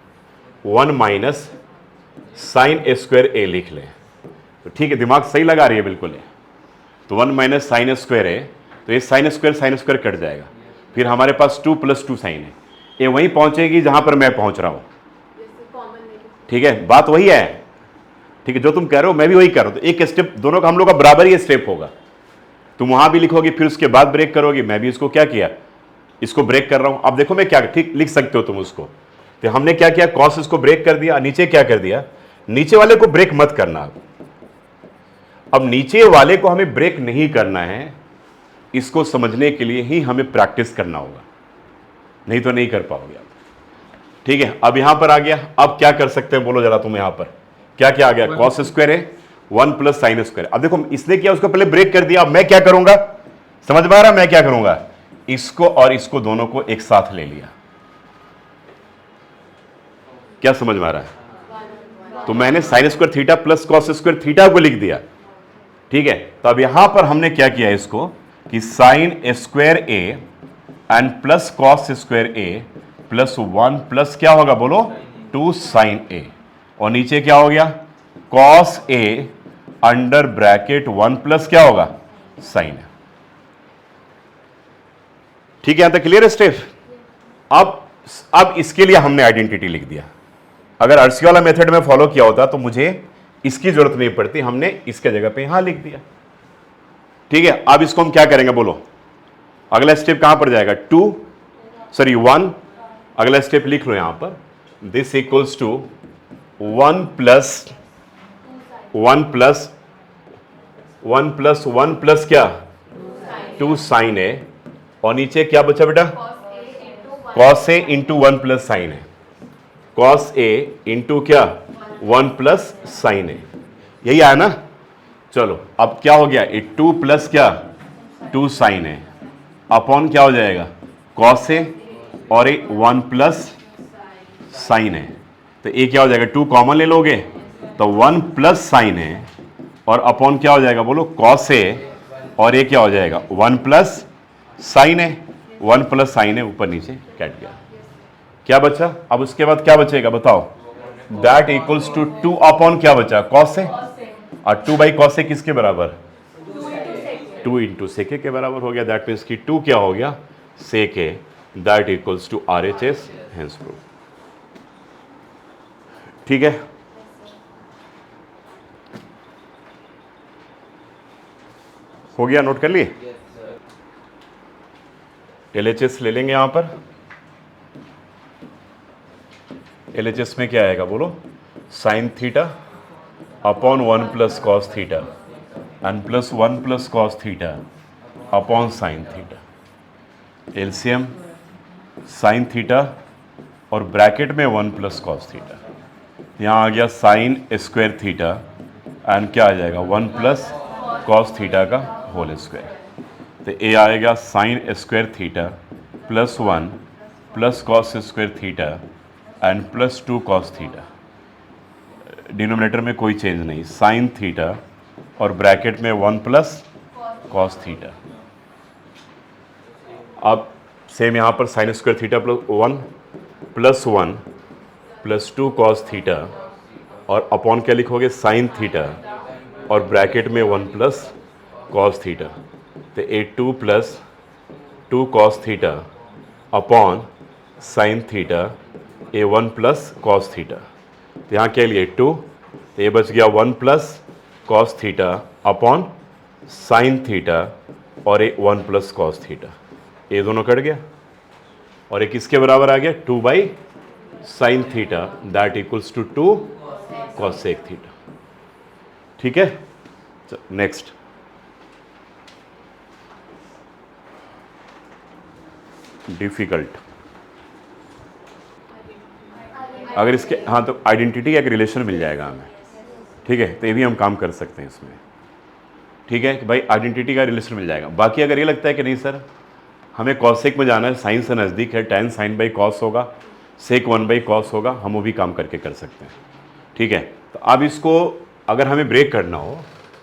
1 माइनस साइन स्क्वायर ए लिख लें तो ठीक है, दिमाग सही लगा रही है बिल्कुल है। तो 1 माइनस साइन स्क्वायर है तो ये साइन स्क्वायर कट जाएगा, फिर हमारे पास 2 प्लस 2 साइन है। ये वहीं पहुंचेगी जहां पर मैं पहुंच रहा हूं, ठीक है, बात वही है। ठीक है, जो तुम कह रहे हो मैं भी वही कर रहा हूं। तो एक स्टेप दोनों का हम लोग का बराबर ही स्टेप होगा। तुम वहां भी लिखोगे फिर उसके बाद ब्रेक करोगे, मैं भी इसको क्या किया, इसको ब्रेक कर रहा हूं। अब देखो मैं क्या, ठीक लिख सकते हो तुम उसको। तो हमने क्या किया, कॉस इसको ब्रेक कर दिया, नीचे क्या कर दिया, नीचे वाले को ब्रेक मत करना। अब नीचे वाले को हमें ब्रेक नहीं करना है, इसको समझने के लिए ही हमें प्रैक्टिस करना होगा, नहीं तो नहीं कर पाओगे आप। ठीक है, अब यहां पर आ गया, अब क्या कर सकते हैं बोलो जरा तुम, यहां पर क्या क्या आ गया, कॉस स्क्वायर है 1 प्लस साइन स्क्वायर। अब देखो इसने क्या, उसको पहले ब्रेक कर दिया। अब मैं क्या करूंगा, समझ में आ रहा, मैं क्या करूंगा, इसको और इसको दोनों को एक साथ ले लिया। क्या समझ में आ रहा है, तो मैंने sign square theta plus cos square theta को लिख दिया। ठीक है, तो अब यहां पर हमने क्या किया इसको कि sign square A and plus cos square A plus 1 plus क्या होगा बोलो 2 साइन ए, और नीचे क्या हो गया cos A under bracket 1 plus क्या होगा साइन ए। ठीक है, यहां तक क्लियर है स्टेप। अब इसके लिए हमने आइडेंटिटी लिख दिया। अगर अर्सी वाला मेथड में फॉलो किया होता तो मुझे इसकी जरूरत नहीं पड़ती, हमने इसके जगह पे यहां लिख दिया। ठीक है, अब इसको हम क्या करेंगे बोलो, अगला स्टेप कहां पर जाएगा 1, अगला स्टेप लिख लो यहां पर, this equals to 1 plus 1 plus क्या 2 साइन है, और नीचे क्या बचा बेटा cos A into 1 plus sine है, कॉस ए इंटू क्या 1 प्लस साइन है, यही आया ना। चलो अब क्या हो गया, 2 प्लस क्या 2 साइन है अपॉन क्या हो जाएगा कॉस ए, और 1 प्लस साइन है, तो ये क्या हो जाएगा 2 कॉमन ले लोगे तो 1 प्लस साइन है, और अपॉन क्या हो जाएगा बोलो कॉस ए, और ये क्या हो जाएगा 1 प्लस साइन है, 1 प्लस साइन है, ऊपर नीचे कट गया। क्या बचा, अब उसके बाद क्या बचेगा बताओ, दैट इक्वल्स टू 2 अपॉन क्या बचा कॉस ए, और 2 बाई कॉस ए किसके बराबर 2 इंटू सेके के बराबर हो गया। दैट मीन्स की 2 क्या हो गया sec A, that equals to RHS, hence proof. ठीक है, हो गया, नोट कर लिए। LHS ले लेंगे यहां पर, LHS में क्या आएगा बोलो sign theta upon 1 plus cos theta and plus 1 plus cos theta upon sine theta, LCM sign theta और ब्रैकेट में 1 प्लस कॉस थीटा, यहाँ आ गया साइन स्क्वायर थीटा एंड क्या आ जाएगा 1 प्लस कॉस थीटा का होल स्क्वायर। तो ए आएगा sign square theta plus 1 plus cos square theta and plus 2 cos theta, denominator में कोई चेंज नहीं, साइन थीटा और ब्रैकेट में 1 प्लस कॉस थीटा। अब सेम यहाँ पर sign square theta plus 1 plus 2 cos theta, और अपॉन क्या लिखोगे साइन थीटा और ब्रैकेट में 1 प्लस कॉस थीटा, तो A 2 plus 2 cos theta upon sine theta A 1 plus cos theta. तो यहाँ क्या लिए 2, तो ये बच गया 1 plus cos theta upon sine theta और ये 1 प्लस कॉस थीटा, ये दोनों कट गया और ये किसके बराबर आ गया 2 by sine theta that equals to 2 cosec theta. ठीक है, नेक्स्ट डिफिकल्ट। अगर इसके हाँ तो आइडेंटिटी का एक रिलेशन मिल जाएगा हमें, ठीक है, तो ये भी हम काम कर सकते हैं इसमें। ठीक है कि भाई आइडेंटिटी का रिलेशन मिल जाएगा। बाकी अगर ये लगता है कि नहीं सर हमें कॉसेक में जाना है, साइन से नज़दीक है, tan साइन बाई कॉस होगा, सेक 1 बाई कॉस होगा, हम वो भी काम करके कर सकते हैं। ठीक है, तो अब इसको अगर हमें ब्रेक करना हो,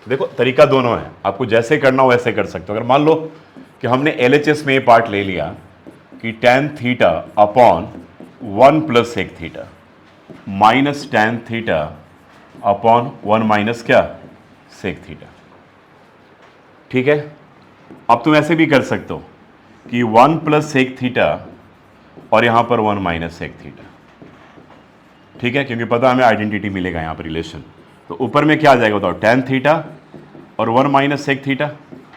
देखो तरीका दोनों है, आपको जैसे करना हो वैसे कर सकते हो। अगर मान लो कि हमने LHS में ये पार्ट ले लिया कि tan theta upon 1 plus sec theta minus tan theta upon 1 minus क्या सेक थीटा। ठीक है, अब तुम ऐसे भी कर सकते हो कि 1 प्लस सेक थीटा और यहाँ पर 1 माइनस सेक थीटा। ठीक है, क्योंकि पता हमें आइडेंटिटी मिलेगा यहाँ पर रिलेशन। तो ऊपर में क्या आ जाएगा बताओ, tan थीटा और 1 माइनस सेक थीटा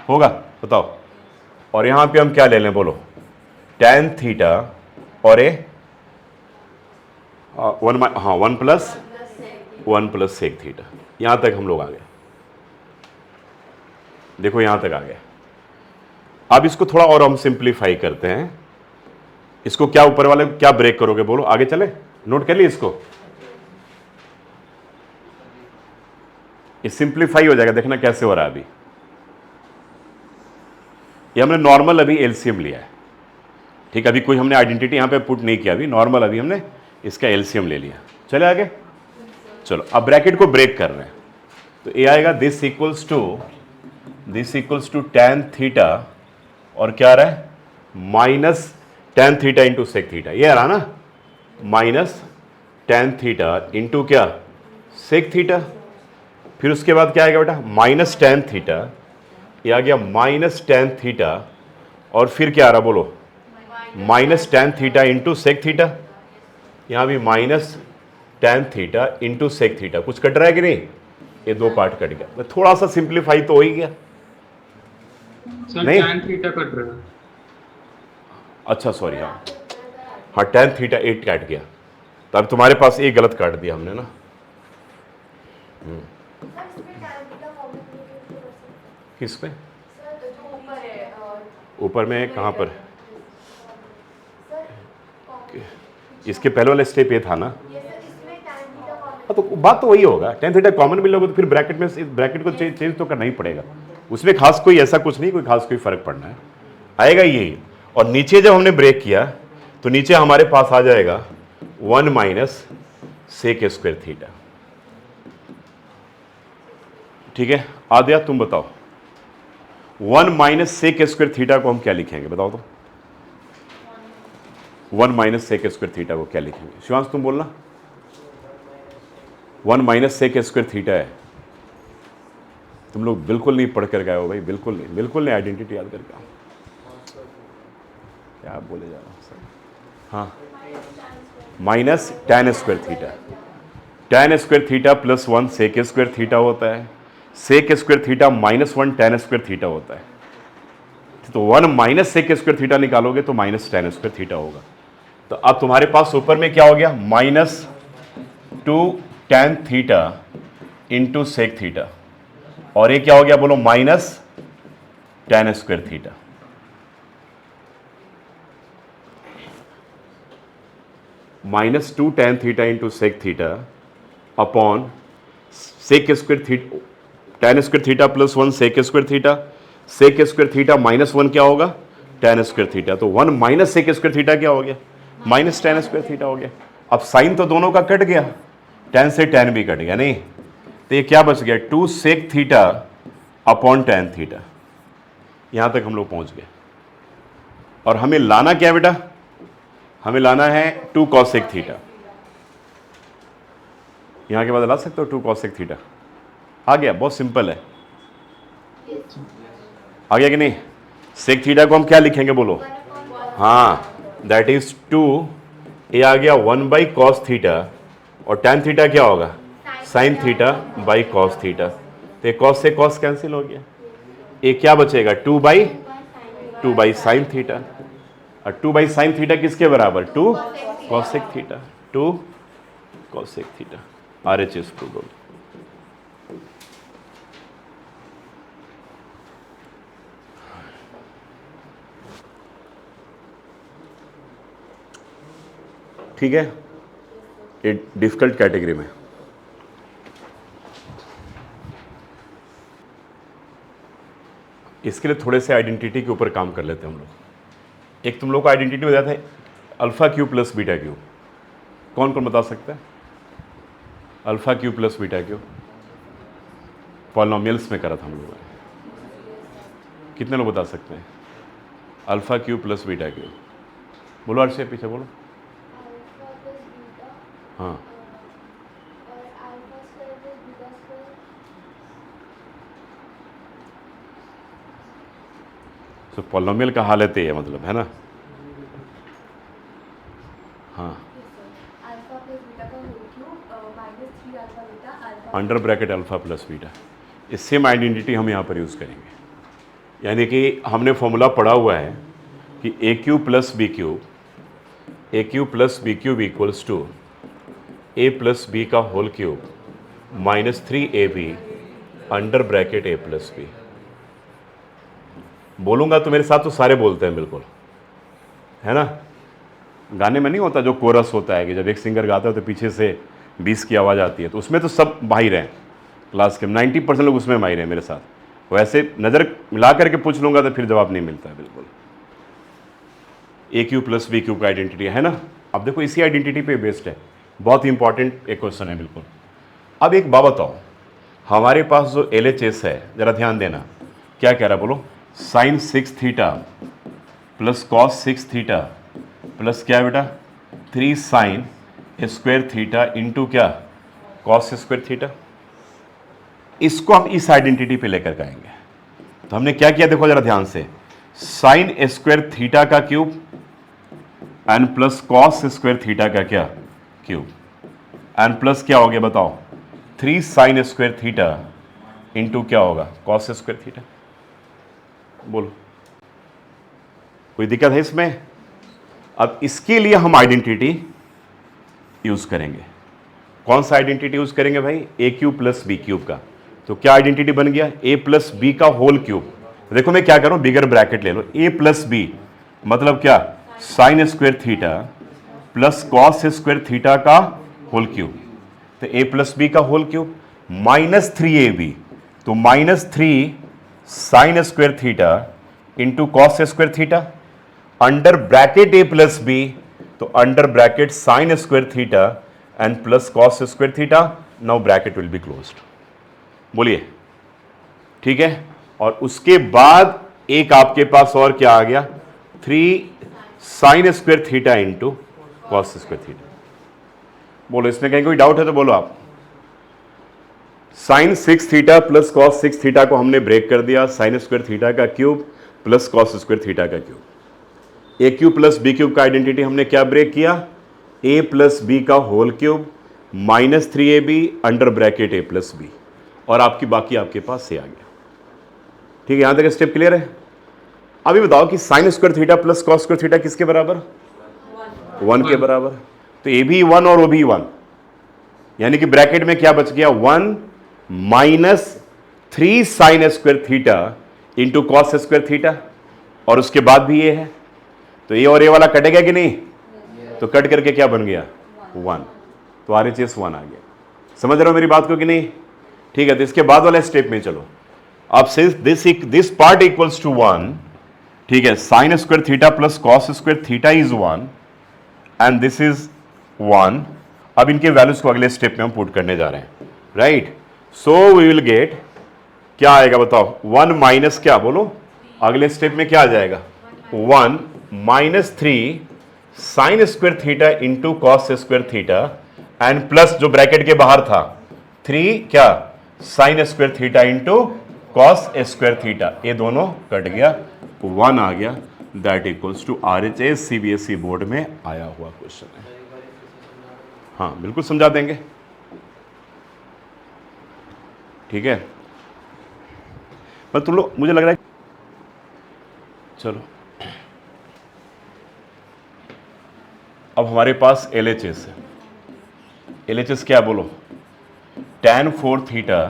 होगा, बताओ। और यहाँ पे हम क्या ले लें बोलो, tan थीटा और ए 1 प्लस सेक थीटा। यहाँ तक हम लोग आ गए, देखो यहाँ तक आ गए। अब इसको थोड़ा और हम सिंप्लीफाई करते हैं। इसको क्या ऊपर वाले क्या ब्रेक करोगे बोलो, आगे चले, नोट कर लिए इसको। ये सिंप्लीफाई हो जाएगा, देखना कैसे हो रहा है। अभी ये हमने नॉर्मल अभी एलसीएम लिया है, ठीक है, अभी कोई हमने आइडेंटिटी यहाँ पे पुट नहीं किया, अभी नॉर्मल अभी हमने इसका एलसीएम ले लिया। चले आगे, चलो अब ब्रैकेट को ब्रेक कर रहे हैं, तो ये आएगा this equals to tan theta और क्या आ रहा है minus tan theta into sec theta, ये आ रहा ना, माइनस tan थीटा इंटू क्या सेक थीटा। फिर उसके बाद क्या आएगा बेटा, माइनस tan थीटा, ये आ गया माइनस tan थीटा और फिर क्या आ रहा बोलो, minus tan theta into sec theta. यहाँ भी minus tan theta into sec theta. कुछ कट रहा है कि नहीं, ये दो पार्ट कट गया, तो थोड़ा सा सिंप्लीफाई तो हो ही गया। सर नहीं? tan थीटा कट रहा है। अच्छा सॉरी, हाँ tan थीटा 8 काट गया, तो अब तुम्हारे पास एक गलत काट दिया हमने ना। किस पे, ऊपर में कहाँ पर, इसके पहले वाला स्टेप ये था ना। हाँ तो बात तो वही होगा, tan थीटा कॉमन भी लोगे तो फिर ब्रैकेट में इस ब्रैकेट को चेंज तो करना ही पड़ेगा, उसमें खास कोई ऐसा कुछ नहीं, कोई खास कोई फर्क पड़ना है, आएगा यही। और नीचे जब हमने ब्रेक किया तो नीचे हमारे पास आ जाएगा 1 माइनस सेक स्क्वायर थीटा। ठीक है, आ गया, तुम बताओ 1 माइनस सेक स्क्वायर थीटा को हम क्या लिखेंगे बताओ तो, 1 माइनस सेक स्क्वायर थीटा को क्या लिखेंगे, शिवांश तुम बोलना। 1 माइनस सेक स्क्वायर थीटा है, तुम लोग बिल्कुल नहीं पढ़ कर गए हो भाई, बिल्कुल नहीं आइडेंटिटी याद करके आओ। क्या बोले जा रहा हूँ सर, हाँ minus tan square theta, tan square theta plus 1 sec square theta होता है, sec square theta minus 1 tan square theta होता है। तो 1 माइनस सेक स्क्वायर थीटा निकालोगे तो माइनस tan स्क्वायर थीटा होगा। तो अब तुम्हारे पास ऊपर में क्या हो गया, minus 2 tan theta into sec theta, और ये क्या हो गया बोलो, minus tan square theta. Minus 2 tan theta into sec theta upon sec square theta, tan square theta plus 1 sec square theta, sec square theta minus 1 क्या होगा tan स्क्वायर थीटा। तो 1 माइनस सेक स्क्वायर थीटा क्या हो गया, माइनस tan स्क्वायर थीटा हो गया। अब साइन तो दोनों का कट गया, tan से tan भी कट गया, नहीं तो ये क्या बच गया 2 sec theta upon tan theta. यहां तक हम लोग पहुंच गए। और हमें लाना क्या है बेटा, हमें लाना है 2 कॉसेक थीटा। यहां के बाद ला सकते हो 2 कॉसेक थीटा, आ गया, बहुत सिंपल है, आ गया कि नहीं। सेक थीटा को हम क्या लिखेंगे बोलो, हाँ दैट इज 2, ये आ गया 1 बाई कॉस थीटा और tan थीटा क्या होगा, sign theta by cos theta. तो कॉस से कॉस कैंसिल हो गया, एक क्या बचेगा 2 बाई साइन थीटा। और 2 बाई साइन थीटा किसके बराबर, 2 cosec theta, 2 cosec theta. RHS prove हो। ठीक है, ये डिफिकल्ट कैटेगरी में। इसके लिए थोड़े से आइडेंटिटी के ऊपर काम कर लेते हैं हम लोग। एक तुम लोग को आइडेंटिटी बताया था alpha Q plus beta Q, कौन कौन बता सकता है? Alpha Q plus beta Q polynomials में करा था हम लोगों ने, कितने लोग बता सकते हैं? Alpha Q plus beta Q, बोलो अर्षे पीछे बोलो। हाँ, तो पॉलिनोमियल का हालत ये है, मतलब है ना। हाँ, under bracket alpha plus beta, इस सेम आइडेंटिटी हम यहाँ पर यूज़ करेंगे। यानी कि हमने फॉर्मूला पढ़ा हुआ है कि A cube plus B cube, A cube plus B cube equals to A plus B का whole cube minus 3ab under bracket A plus B. बोलूँगा तो मेरे साथ तो सारे बोलते हैं बिल्कुल, है ना। गाने में नहीं होता जो कोरस होता है कि जब एक सिंगर गाता है तो पीछे से 20 की आवाज़ आती है, तो उसमें तो सब माहिर हैं क्लास के, 90% लोग उसमें माहिर हैं मेरे साथ। वैसे नज़र मिला करके पूछ लूँगा तो फिर जवाब नहीं मिलता है बिल्कुल। ए क्यू प्लस बी क्यू का आइडेंटिटी है ना। अब देखो इसी आइडेंटिटी पे बेस्ड है, बहुत ही इंपॉर्टेंट एक क्वेश्चन है बिल्कुल। अब एक बात बताओ, हमारे पास जो LHS है, ज़रा ध्यान देना, क्या कह रहा है बोलो, sine 6 theta plus cos 6 theta plus क्या बेटा 3 साइन स्क्वायर थीटा इंटू क्या कॉस स्क्वायर थीटा। इसको हम इस आइडेंटिटी पे लेकर के आएंगे। तो हमने क्या किया देखो जरा ध्यान से, साइन स्क्वायर थीटा का cube and plus cos square theta का क्या क्यूब, एन प्लस क्या हो गया बताओ 3 साइन स्क्वायर थीटा इंटू क्या होगा कॉस स्क्वायर थीटा। बोलो कोई दिक्कत है इसमें? अब इसके लिए हम आइडेंटिटी यूज करेंगे। कौन सा आइडेंटिटी यूज करेंगे भाई? ए क्यूब प्लस बी क्यूब का। तो क्या आइडेंटिटी बन गया? ए प्लस बी का होल क्यूब। देखो मैं क्या करूं, बिगर ब्रैकेट ले लो, ए प्लस बी मतलब क्या sine square theta plus cos square theta का होल क्यूब। तो ए प्लस बी का होल क्यूब माइनस 3ab, तो minus 3 sine square theta into cos square theta under bracket A plus B, तो under bracket sine square theta and plus cos square theta. Now bracket will be closed. बोलिए ठीक है। और उसके बाद एक आपके पास और क्या आ गया 3 sine square theta into cos square theta. बोलो इसमें कहीं कोई डाउट है तो बोलो आप। Sine 6 theta plus cos 6 theta को हमने ब्रेक कर दिया, साइन स्क्वायर थीटा का cube plus cos square theta का cube. A cube plus B cube का आइडेंटिटी हमने क्या ब्रेक किया? ए प्लस बी का whole cube minus 3ab under bracket A plus B, और आपकी बाकी आपके पास से आ गया। ठीक है, यहां तक स्टेप क्लियर है? अभी बताओ कि sign square theta plus cos square theta किसके बराबर? 1 के बराबर। तो ए भी 1 और ओ भी 1, यानी कि ब्रैकेट में क्या बच गया 1 minus 3 sine square theta into cos square theta, और उसके बाद भी ये है, तो ये और ये वाला कटेगा कि नहीं? तो कट करके क्या बन गया 1, तो RHS 1 आ गया। समझ रहे हो मेरी बात को कि नहीं? ठीक है, तो इसके बाद वाले स्टेप में चलो। अब since this part equals to 1, ठीक है, sine square theta plus cos square theta is 1 and this is 1। अब इनके वैल्यूज को अगले स्टेप में हम पुट करने जा रहे हैं, right. So we will get, क्या आएगा बताओ 1 माइनस क्या बोलो, अगले स्टेप में क्या आ जाएगा 1 minus 3 sine square theta into cos square theta and plus जो ब्रैकेट के बाहर था 3 क्या sine square theta into cos square theta, ये दोनों कट गया, 1 आ गया। That equals to RHS CBSE board में आया हुआ क्वेश्चन है। हाँ बिल्कुल समझा देंगे, ठीक है। पर तुम लोग, मुझे लग रहा है, चलो अब हमारे पास LHS है। LHS क्या है बोलो? tan 4 theta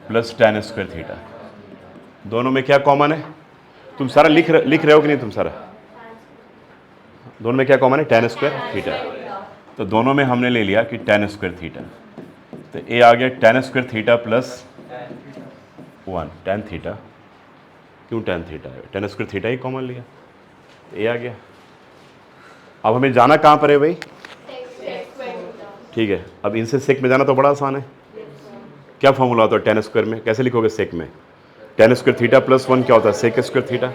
plus tan square theta. दोनों में क्या कॉमन है? तुम सारा लिख रहे हो कि नहीं? तुम सारा, दोनों में क्या कॉमन है? tan square theta. तो दोनों में हमने ले लिया कि tan स्क्वायर थीटा, तो ये आ गया tan square theta plus 1 tan theta. क्यों tan थीटा है? tan स्क्वायर थीटा ही कॉमन लिया, तो ये आ गया। अब हमें जाना कहाँ पर है भाई? ठीक है, अब इनसे सेक में जाना तो बड़ा आसान है। क्या फॉर्मूला होता है tan स्क्वायर में? कैसे लिखोगे सेक में? tan स्क्वायर थीटा प्लस 1 क्या होता है? Sec square theta.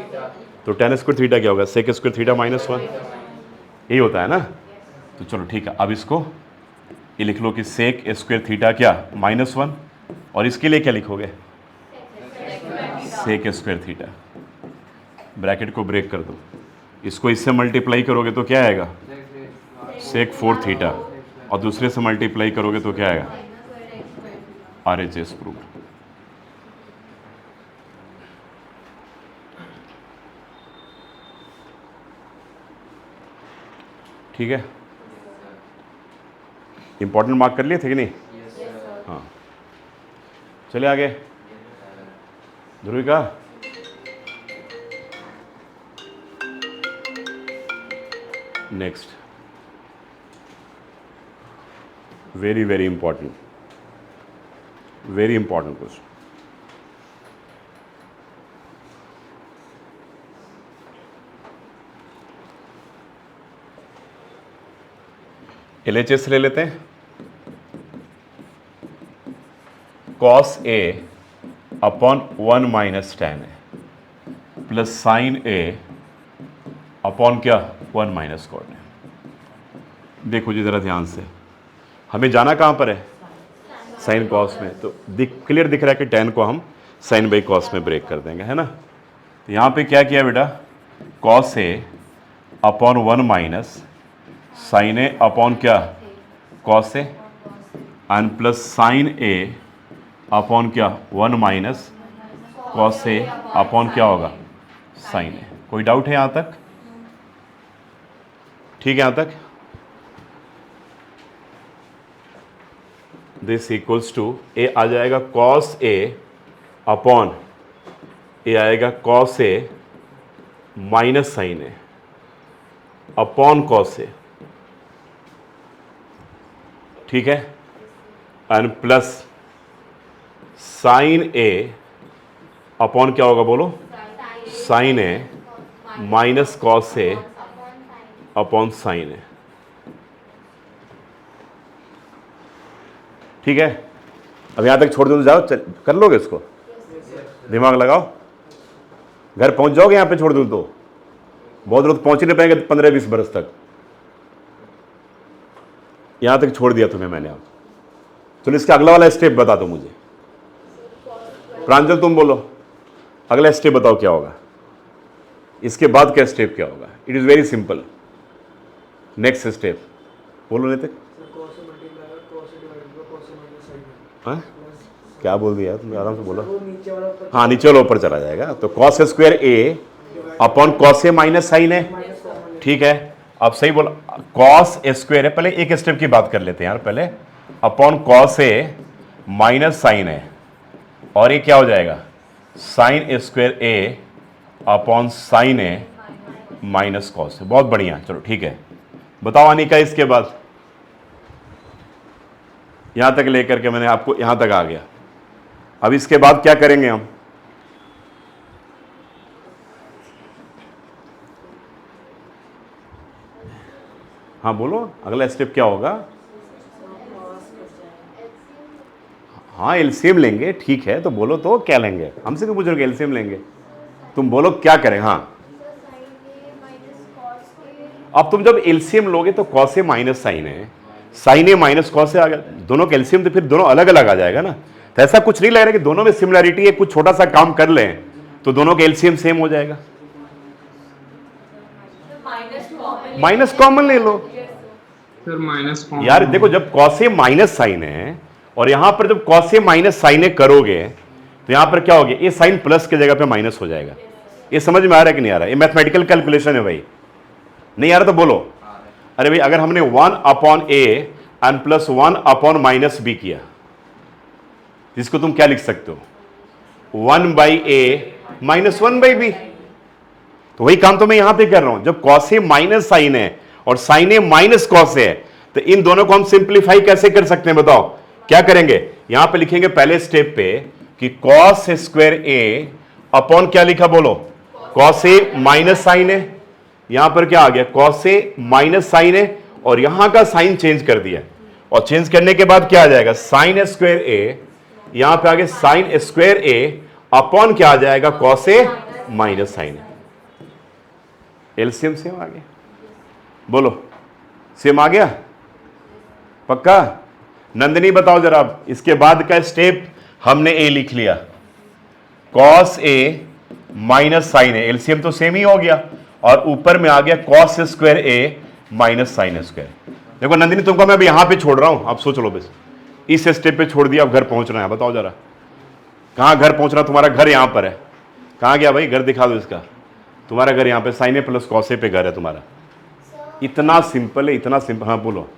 तो tan स्क्वायर थीटा क्या होगा? सेक स्क्वायर थीटा माइनस 1, यही होता है ना। तो चलो ठीक है, अब इसको ये लिख लो कि सेक स्क्वायर थीटा क्या? -1। और इसके लिए क्या लिखोगे? Sec square theta. ब्रैकेट को ब्रेक कर दो, इसको इससे मल्टीप्लाई करोगे तो क्या आएगा? Sec 4 theta. और दूसरे से मल्टीप्लाई करोगे तो क्या आएगा? RHS prove. ठीक है, इंपॉर्टेंट मार्क कर लिए थे कि नहीं? हाँ, चलिए आगे। Dhruvika, next, very very important, very important question. LHS ले लेते हैं। cos A upon 1 minus tan A plus sine A upon क्या? 1 माइनस cot A। देखो जी ज़रा ध्यान से, हमें जाना कहाँ पर है? साइन कॉस में। तो क्लियर दिख रहा है कि tan को हम साइन बाई कॉस में ब्रेक कर देंगे, है ना। तो यहाँ पे क्या किया बेटा? cos A upon 1 minus sine A upon क्या? Cos A, and plus sine A upon क्या? 1 माइनस कॉस ए अपॉन क्या होगा? Sine A. कोई डाउट है यहाँ तक? ठीक है यहाँ तक? दिस इक्वल्स टू ए आ जाएगा कॉस ए अपॉन ए आएगा cos A minus sine A upon cos A, ठीक है, and plus sine A upon क्या होगा बोलो? Sine A minus cos A upon sine ए। ठीक है, अब यहां तक छोड़ दो तो जाओ, कर लोगे इसको? दिमाग लगाओ, घर पहुंच जाओगे यहां पे छोड़ दूं तो? बहुत लोग पहुंच ही नहीं पाएंगे 15-20 बरस तक। यहां तक छोड़ दिया तुम्हें मैंने। अब चलो इसका अगला वाला स्टेप बता दो मुझे। प्रांजल तुम बोलो, अगला स्टेप बताओ क्या होगा? इसके बाद क्या स्टेप क्या होगा? It is very simple. Next step बोलो नितिन। हाँ क्या बोल दिया तुम? आराम से बोलो। हाँ नीचे वाला ऊपर चला जाएगा, तो cos square A upon cos A minus sine ए। ठीक है, अब सही बोला, कॉस स्क्वायर है। पहले एक स्टेप की बात कर लेते हैं यार, पहले upon cos A minus sine ए, और ये क्या हो जाएगा? Sine square A upon sine A minus cos ए। बहुत बढ़िया, चलो ठीक है। बताओ अनिका, इसके बाद यहां तक लेकर के मैंने आपको यहां तक आ गया। अब इसके बाद क्या करेंगे हम? हाँ बोलो, अगला स्टेप क्या होगा? हाँ एलसीएम लेंगे, ठीक है। तो बोलो तो क्या लेंगे? हमसे क्यों पूछोगे? एलसीएम लेंगे। तुम बोलो क्या करें? हाँ अब तुम जब एलसीएम लोगे तो cos A minus sine A, sign A minus cos ए आ गया। दोनों का एलसीएम तो फिर दोनों अलग अलग आ जाएगा ना। तो ऐसा कुछ नहीं लग रहा कि दोनों में सिमिलरिटी है, कुछ छोटा सा काम कर लें तो दोनों का एलसीएम सेम हो जाएगा। माइनस कॉमन ले लो, सर माइनस फॉर्म यार देखो, जब कॉस ए माइनस साइन है और यहां पर जब कॉस ए माइनस साइन ए करोगे तो यहां पर क्या हो गया, ये साइन प्लस की जगह पे माइनस हो जाएगा। ये समझ में आ रहा है कि नहीं आ रहा है? ये मैथमेटिकल कैलकुलेशन है भाई। नहीं आ रहा तो बोलो। अरे भाई, अगर हमने 1/a एंड प्लस 1/-b किया, जिसको तुम क्या लिख सकते हो, 1/a माइनस 1/b। तो वही काम तो मैं यहां पे कर रहा हूं। जब कॉस ए माइनस साइन है और साइन ए माइनस कॉस है, तो इन दोनों को हम सिंप्लीफाई कैसे कर सकते हैं बताओ? क्या करेंगे? यहां पे लिखेंगे पहले स्टेप पे कि कॉस स्क्वायर ए अपॉन क्या लिखा बोलो? कॉस ए माइनस साइन है। यहां पर क्या आ गया? कॉस ए माइनस साइन है और यहां का साइन चेंज कर दिया, और चेंज करने के बाद क्या आ जाएगा? साइन स्क्वायर ए। यहां पे आगे साइन स्क्वायर ए अपॉन क्या आ जाएगा? कॉस ए माइनस साइन है। एलसीएम सेम आ गया, बोलो सेम आ गया? पक्का? नंदिनी बताओ जरा, इसके बाद का स्टेप हमने ए लिख लिया, cos A minus sine A, LCM तो सेम ही हो गया, और ऊपर में आ गया कॉस स्क्वायर ए माइनस साइन स्क्वायर। देखो नंदिनी, तुमको मैं अभी यहां पे छोड़ रहा हूं, आप सोच लो बस। इस स्टेप पे छोड़ दिया, अब घर पहुंचना है। बताओ जरा, कहां घर पहुंचना? तुम्हारा घर यहां पर है। कहां गया भाई? घर दिखा दो इसका। तुम्हारा घर यहां पे sign A plus cos A पे घर है तुम्हारा। इतना सिंपल है, इतना सिंपल। हाँ बोलो।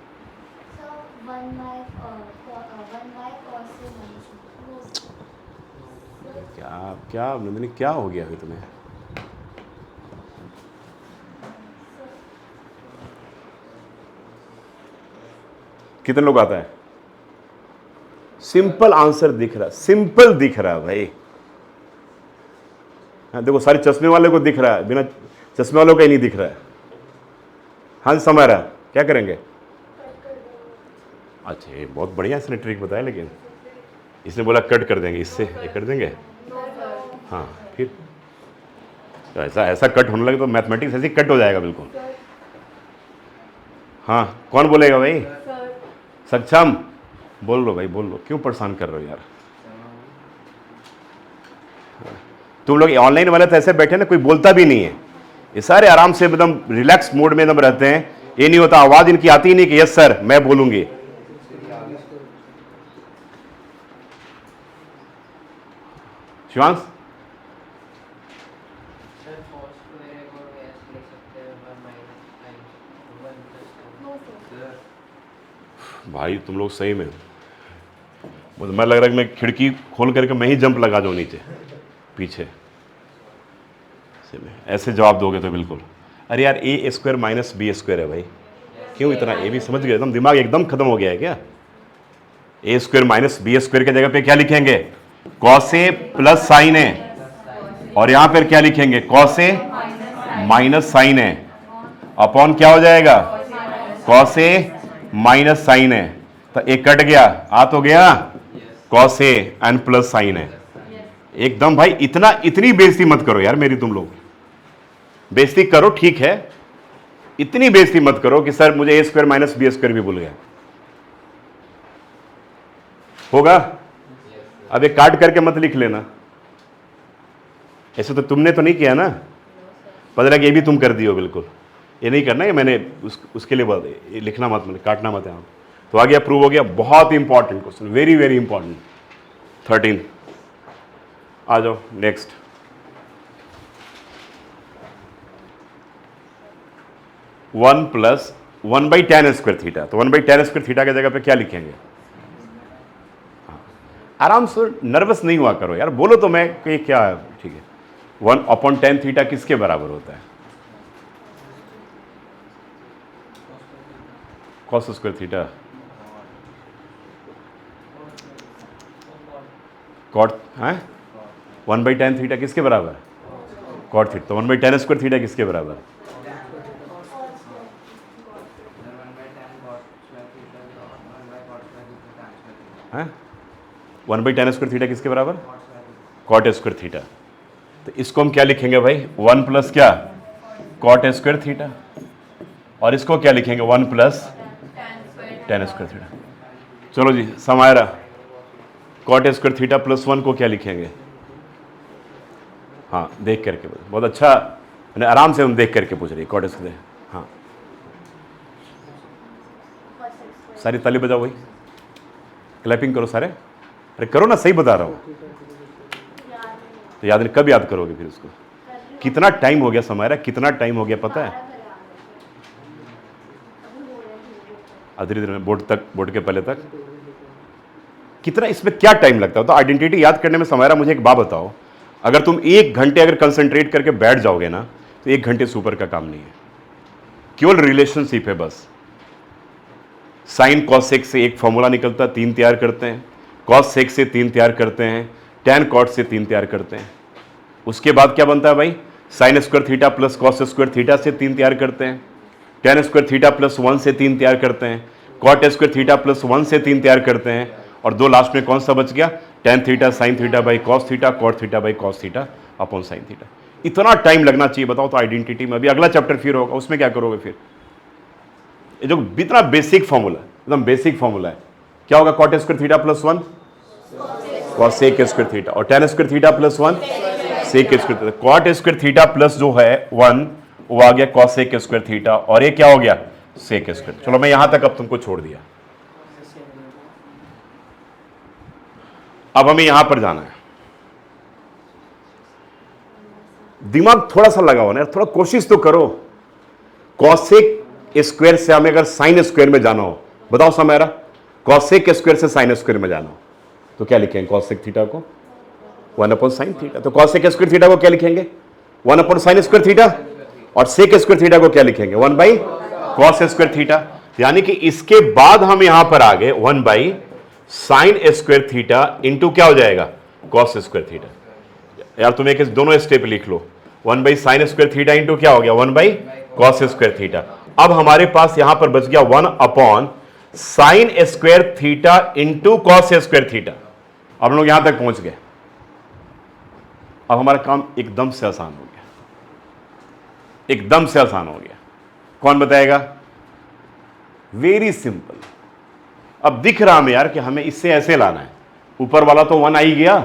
क्या क्या नंदिनी, क्या हो गया अभी तुम्हें? कितने लोग आता है? सिंपल आंसर दिख रहा, सिंपल दिख रहा है भाई। हाँ देखो, सारे चश्मे वाले को दिख रहा है, बिना चश्मे वालों का ही नहीं दिख रहा है। हाँ समझ रहा, क्या करेंगे? अच्छा, ये बहुत बढ़िया इसने ट्रिक बताया, लेकिन इसने बोला कट कर देंगे, इससे ये कर देंगे। हाँ फिर तो ऐसा कट होने लगे तो मैथमेटिक्स ऐसे ही कट हो जाएगा बिल्कुल। हाँ कौन बोलेगा भाई? सक्षम, बोल लो भाई, बोल लो। क्यों परेशान कर रहे हो यार? तुम लोग ऑनलाइन वाले तो ऐसे बैठे ना, कोई बोलता भी नहीं है। ये सारे आराम से एकदम रिलैक्स मोड में एकदम रहते हैं। ये नहीं होता, आवाज इनकी आती ही नहीं कि यस सर मैं बोलूंगी। शिवांश, भाई तुम लोग सही में, मुझे मैं लग रहा है कि मैं खिड़की खोल करके मैं ही जंप लगा जाऊं नीचे पीछे से। में ऐसे जवाब दोगे तो बिल्कुल। अरे यार, ए स्क्वायर माइनस बी स्क्वायर है भाई। क्यों इतना? ए भी समझ गए? एकदम दिमाग एकदम खत्म हो गया है क्या? ए स्क्वायर माइनस बी स्क्वायर की जगह पे क्या लिखेंगे? कॉस ए प्लस साइन है। और यहां पर क्या लिखेंगे? कॉस ए माइनस साइन है अपॉन क्या हो जाएगा? कॉस ए माइनस साइन है। तो एक कट गया, आ तो गया cos A and plus sine है। एकदम भाई, इतनी बेइज्जती मत करो यार मेरी। तुम लोग बेइज्जती करो ठीक है, इतनी बेइज्जती मत करो कि सर मुझे ए स्क्वायर माइनस बी स्क्वायर भी भूल गया। होगा? अब एक काट करके मत लिख लेना। ऐसे तो तुमने तो नहीं किया ना? पता लगा ये भी तुम कर दियो। बिल्कुल ये नहीं करना, ये मैंने उसके लिए बोल, लिखना मत, मैंने काटना मत है। तो आ गया, प्रूव हो गया। बहुत important question, very very important. 13 आ जाओ next. One plus 1/tan square theta. तो 1/tan स्क्वायर थीटा की जगह पे क्या लिखेंगे? आराम से, नर्वस नहीं हुआ करो यार। बोलो तो मैं कि क्या है। ठीक है, 1/tan थीटा किसके बराबर होता है? Cos square theta. कॉट है 1/tan थीटा किसके बराबर? Cot theta. तो 1/tan स्क्वायर थीटा किसके बराबर? है 1/tan स्क्वायर थीटा किसके बराबर? Cot square theta. तो इसको हम क्या लिखेंगे भाई? 1 प्लस क्या? Cot square theta. और इसको क्या लिखेंगे? 1 प्लस tan स्क्वायर थीटा। चलो जी, Samaira, cot square theta plus 1 को क्या लिखेंगे? हाँ देख करके, बहुत अच्छा, मैंने आराम से हम देख करके पूछ रही। कॉट स्क्वायर, हाँ सारी ताली बजाओ भाई, क्लैपिंग करो सारे, अरे करो ना, सही बता रहा हूँ। तो याद नहीं, कब याद करोगे फिर उसको? कितना टाइम हो गया समारा, कितना टाइम हो गया पता है? धीरे धीरे बोर्ड के पहले तक कितना, इसमें क्या टाइम लगता है? तो आइडेंटिटी याद करने में समारा, मुझे एक बात बताओ, अगर तुम 1 घंटे अगर कंसंट्रेट करके बैठ जाओगे ना, तो 1 घंटे से ऊपर का काम नहीं है, केवल रिलेशनशिप है बस। साइन कॉसेक से एक फॉर्मूला निकलता, 3 तैयार करते हैं, कॉस सेक से 3 तैयार करते हैं, टैन कॉट से 3 तैयार करते हैं। उसके बाद क्या बनता है भाई? Sign square theta plus cos square theta से 3 तैयार करते हैं, टैन स्क्वायर थीटा प्लस 1 से 3 तैयार करते हैं, कॉट स्क्वायर थीटा प्लस 1 से 3 तैयार करते हैं, और 2 लास्ट में कौन सा बच गया? Tan theta sine theta by cos theta, cot theta by cos theta upon sine theta. इतना टाइम लगना चाहिए बताओ तो आइडेंटिटी में? अभी अगला चैप्टर फिर होगा, उसमें क्या करोगे फिर? ये जो इतना बेसिक फॉर्मूला, एकदम बेसिक फॉर्मूला है, क्या होगा? Cot square theta plus 1 cosec square theta, और tan square theta plus 1 sec square theta. Cot square theta plus जो है 1 वो आ गया कॉस सेक स्क्वायर थीटा, और ये क्या हो गया? Sec square. चलो मैं यहां तक अब तुमको छोड़ दिया, अब हमें यहां पर जाना है। दिमाग थोड़ा सा लगाओ ना, थोड़ा कोशिश तो करो। कॉसेक स्क्वायर से हमें अगर साइन स्क्वायर में जाना हो, बताओ समारा, कॉसेक स्क्वायर से साइन स्क्वायर में जाना हो तो क्या लिखेंगे? कॉसेक थीटा को 1 अपॉन साइन थीटा, तो कॉसेक स्क्वायर थीटा को क्या लिखेंगे? 1 अपॉन साइन स्क्वायर थीटा, और सेक स्क्वायर थीटा को क्या लिखेंगे? 1 बाई कॉस स्क्वायर थीटा। यानी कि इसके बाद हम यहां पर आ गए 1 by sine square theta into क्या हो जाएगा? Cos square theta. यार तुम एक दोनों स्टेप लिख लो, 1 by sine square theta into क्या हो गया? 1 बाई कॉस स्क्वायर थीटा। अब हमारे पास यहां पर बच गया 1 upon sine square theta into cos square theta. अब हम लोग यहां तक पहुंच गए। अब हमारा काम एकदम से आसान हो गया, एकदम से आसान हो गया। कौन बताएगा? Very simple. अब दिख रहा हमें यार कि हमें इससे ऐसे लाना है, ऊपर वाला तो 1 आ ही गया,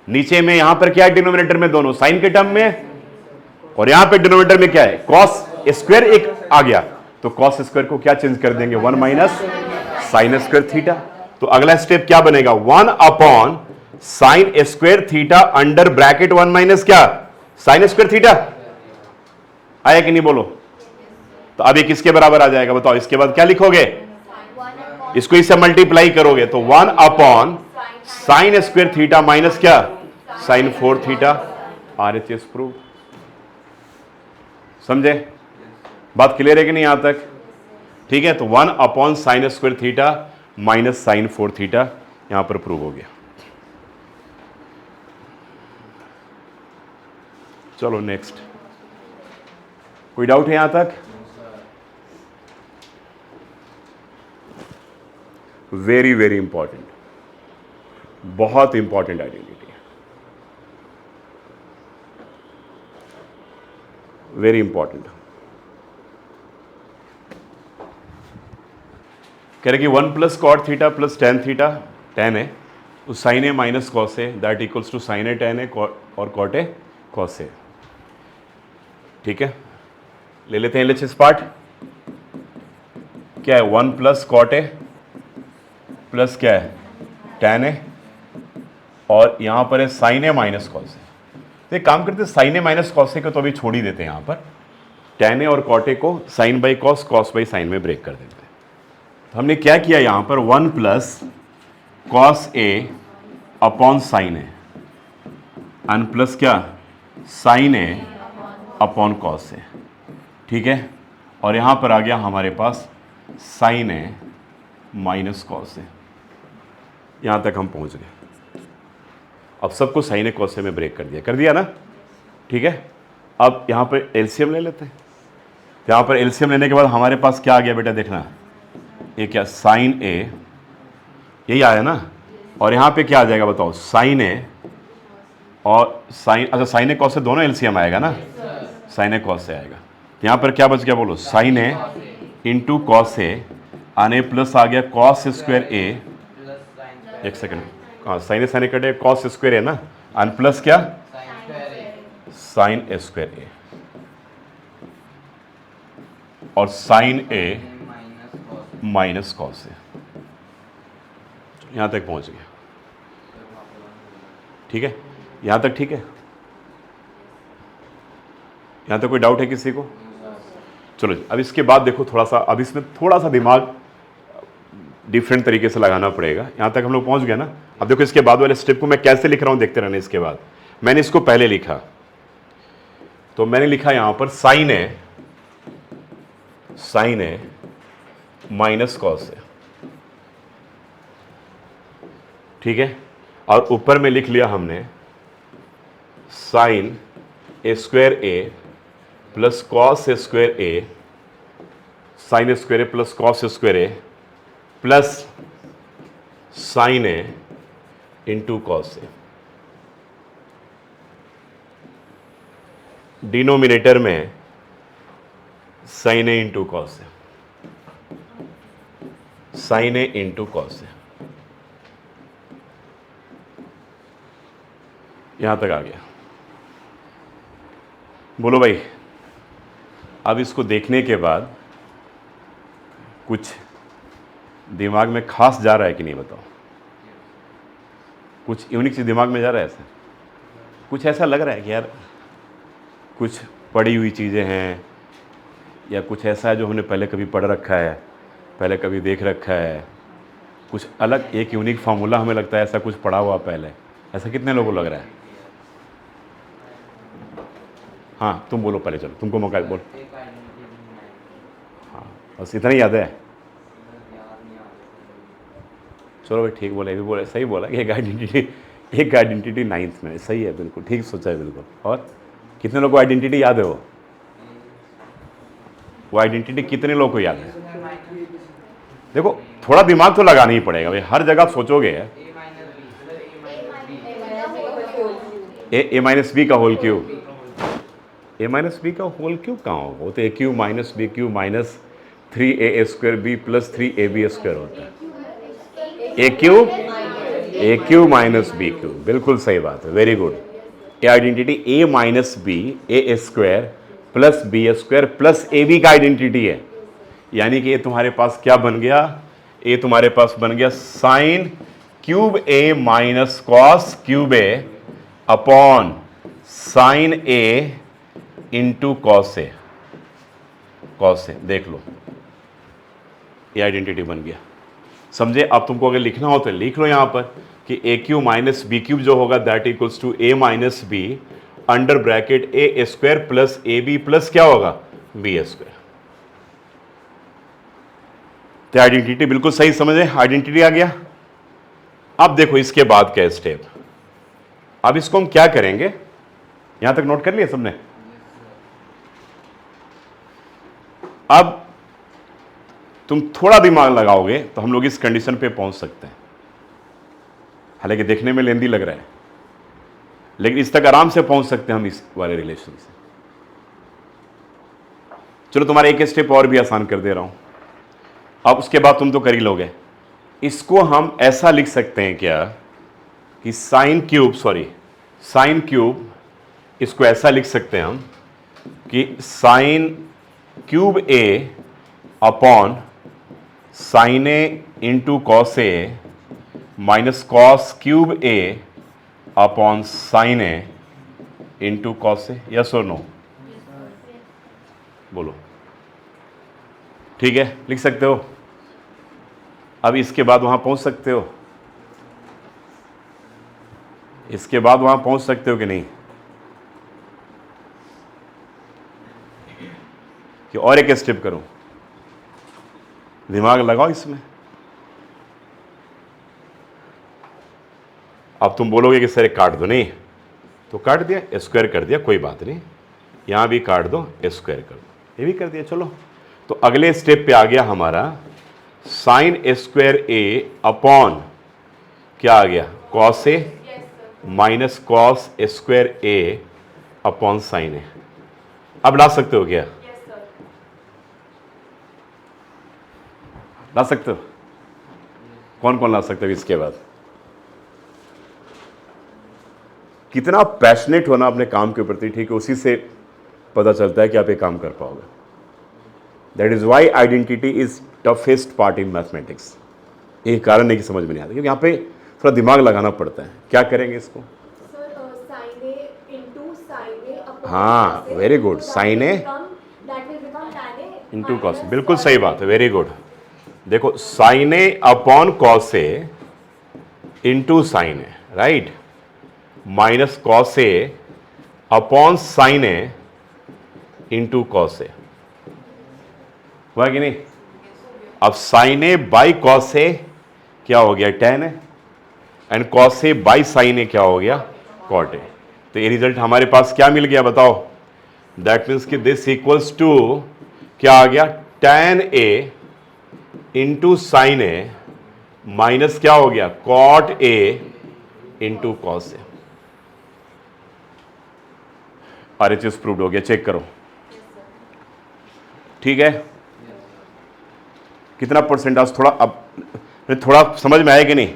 नीचे में यहां पर क्या है? डिनोमिनेटर में दोनों साइन के टर्म में, और यहां पे डिनोमिनेटर में क्या है? कॉस स्क्वायर एक आ गया, तो कॉस स्क्वायर को क्या चेंज कर देंगे? 1 माइनस साइन स्क्वायर थीटा। तो अगला स्टेप क्या बनेगा? 1 upon sine square theta under bracket 1 minus क्या? Sine square theta. आया कि नहीं बोलो? तो अब ये किसके बराबर आ जाएगा बताओ? इसके बाद क्या लिखोगे? इसको इससे मल्टीप्लाई करोगे तो 1 upon sine square theta minus क्या? Sine 4 theta. RHS prove. समझे? बात क्लियर है कि नहीं यहां तक? ठीक है, तो 1 upon sine square theta minus sine 4 theta यहां पर प्रूव हो गया। चलो नेक्स्ट, कोई डाउट है यहां तक? वेरी वेरी इंपॉर्टेंट, बहुत इंपॉर्टेंट आइडेंटिटी है, वेरी इंपॉर्टेंट। कह रहे कि 1 plus cot theta plus tan theta, tan है, तो sine A minus cos A that equals to sine A tan A और कॉट ए कॉस ए। ठीक है, ले लेते हैं LHS पार्ट। क्या है? 1 प्लस कॉट ए प्लस क्या है? टेन ए, और यहां पर है साइन ए माइनस कॉस ए। तो एक काम करते हैं, साइन ए माइनस कॉस ए को तो अभी छोड़ ही देते हैं, यहां पर टेन ए और कॉट ए को sine by cos, cos by sine में ब्रेक कर देते हैं। तो हमने क्या किया यहां पर? 1 plus cos A upon sine A and plus क्या? Sign A upon cos A. ठीक है, और यहां पर आ गया हमारे पास साइन ए माइनस कॉस ए। यहां तक हम पहुंच गए। अब सबको साइन ए कॉस ए में ब्रेक कर दिया ना? ठीक है, अब यहां पर एलसीएम ले लेते हैं। तो यहां पर एलसीएम लेने के बाद हमारे पास क्या आ गया बेटा? देखना, ये क्या? साइन ए, यही आया ना, और यहां पे क्या आ जाएगा बताओ? साइन ए और साइन, अच्छा साइन ए कॉस से दोनों एलसीएम आएगा ना? साइन ए कॉस से आएगा। यहां पर क्या बच गया बोलो? साइन ए इंटू कॉस ए, आने प्लस आ गया कॉस स्क्वायर ए, एक सेकेंड, हाँ साइन ए कटे कॉस स्क्वायर ए ना, एन प्लस क्या? साइन ए स्क्वायर ए, और साइन ए माइनस कॉस ए। यहाँ तक पहुँच गया, ठीक है, यहाँ तक ठीक है। यहाँ तक कोई डाउट है किसी को? चलो जी, अब इसके बाद देखो थोड़ा सा, अब इसमें थोड़ा सा दिमाग डिफरेंट तरीके से लगाना पड़ेगा। यहाँ तक हम लोग पहुँच गए ना। अब देखो इसके बाद वाले स्टेप को मैं कैसे लिख रहा हूँ देखते रहना। इसके बाद मैंने इसको पहले लिखा, तो मैंने लिखा यहाँ पर sign A minus cos A, ठीक है। और ऊपर में लिख लिया हमने sign A square A plus cos A square A, sign A square A plus cos A square A plus sine A into cos A. Denominator में sign A into cos A, sign A into cos ए। यहां तक आ गया। बोलो भाई, अब इसको देखने के बाद कुछ दिमाग में खास जा रहा है कि नहीं बताओ? कुछ यूनिक चीज दिमाग में जा रहा है? ऐसा कुछ ऐसा लग रहा है कि यार कुछ पढ़ी हुई चीज़ें हैं, या कुछ ऐसा है जो हमने पहले कभी पढ़ रखा है, पहले कभी देख रखा है, कुछ अलग एक यूनिक फार्मूला हमें लगता है ऐसा कुछ पढ़ा हुआ पहले। ऐसा कितने लोगों को लग रहा है? हाँ तुम बोलो पहले, चलो तुमको मौका बोल। हाँ बस इतना ही याद है? चलो भाई ठीक बोले, भी बोले, सही बोला कि एक आइडेंटिटी नाइन्थ में, सही है, बिल्कुल ठीक सोचा है, बिल्कुल। और कितने लोगों को आइडेंटिटी याद है? वो आइडेंटिटी कितने लोगों को याद है? देखो थोड़ा दिमाग तो लगाना ही पड़ेगा भाई, हर जगह सोचोगे ए माइनस बी का whole cube, A minus B का होल क्यूब कहाँ होगा? वो तो A cube minus B cube minus 3a square B plus 3ab square होता है। A cube minus B cube, बिल्कुल सही बात है, वेरी गुड। ये identity A minus B A square plus B square plus A B का आइडेंटिटी है। यानी कि ये तुम्हारे पास क्या बन गया? ये तुम्हारे पास बन गया sine cube A minus cos cube A upon sine A into cos A. Cos A देख लो, ये आइडेंटिटी बन गया, समझे? अब तुमको अगर लिखना हो तो लिख लो यहाँ पर कि A cube minus B cube जो होगा that equals to A minus B under bracket A square plus A B plus क्या होगा? B square. तो आइडेंटिटी बिल्कुल सही समझे, आइडेंटिटी आ गया। अब देखो इसके बाद क्या स्टेप। अब इसको हम क्या करेंगे, यहां तक नोट कर लिया सबने? अब तुम थोड़ा दिमाग लगाओगे तो हम लोग इस कंडीशन पे पहुंच सकते हैं। हालांकि देखने में लेंदी लग रहा है, लेकिन इस तक आराम से पहुंच सकते हैं हम इस वाले रिलेशन से। चलो तुम्हारा एक स्टेप और भी आसान कर दे रहा हूं। अब उसके बाद तुम तो कर ही लोगे। इसको हम ऐसा लिख सकते हैं क्या कि साइन क्यूब, इसको ऐसा लिख सकते हैं हम कि sine cube A upon sine A into cos A minus cos cube A upon sine A into cos A. Yes और नो? बोलो। ठीक है, लिख सकते हो। अब इसके बाद वहां पहुंच सकते हो? इसके बाद वहां पहुंच सकते हो कि नहीं? कि और एक स्टेप करूं? दिमाग लगाओ इसमें। अब तुम बोलोगे कि सर काट दो, नहीं तो काट दिया, स्क्वायर कर दिया, कोई बात नहीं। यहां भी काट दो, स्क्वायर कर दो, ये भी कर दिया। चलो तो अगले स्टेप पे आ गया हमारा साइन स्क्वायर ए अपॉन क्या आ गया? Cos A minus cos square A upon sine ए। अब ला सकते हो क्या? ला सकते हो? कौन कौन ला सकते हो? इसके बाद कितना पैशनेट होना अपने काम के प्रति, ठीक है, उसी से पता चलता है कि आप ये काम कर पाओगे। That is why identity is toughest part in mathematics. यही कारण है कि समझ में नहीं आता, क्योंकि यहाँ पे थोड़ा दिमाग लगाना पड़ता है। क्या करेंगे इसको? sin a into sin a upon हाँ, cos a, very good. so Sin a that will become tan a into cos, minus बिल्कुल cos सही a. बात है, वेरी गुड। देखो sine A upon cos A into sine A, right, minus cos A upon sine A into cos A, हुआ कि नहीं? अब sine A by cos A क्या हो गया? tan A, and cos A by sine A क्या हो गया? Cot A. तो ये रिजल्ट हमारे पास क्या मिल गया बताओ? दैट मीन्स कि दिस इक्वल्स टू क्या आ गया? tan A into sine A minus क्या हो गया? Cot A into cos A. RHS proved हो गया, चेक करो। ठीक है, कितना परसेंट आज थोड़ा अब थोड़ा समझ में आया कि नहीं?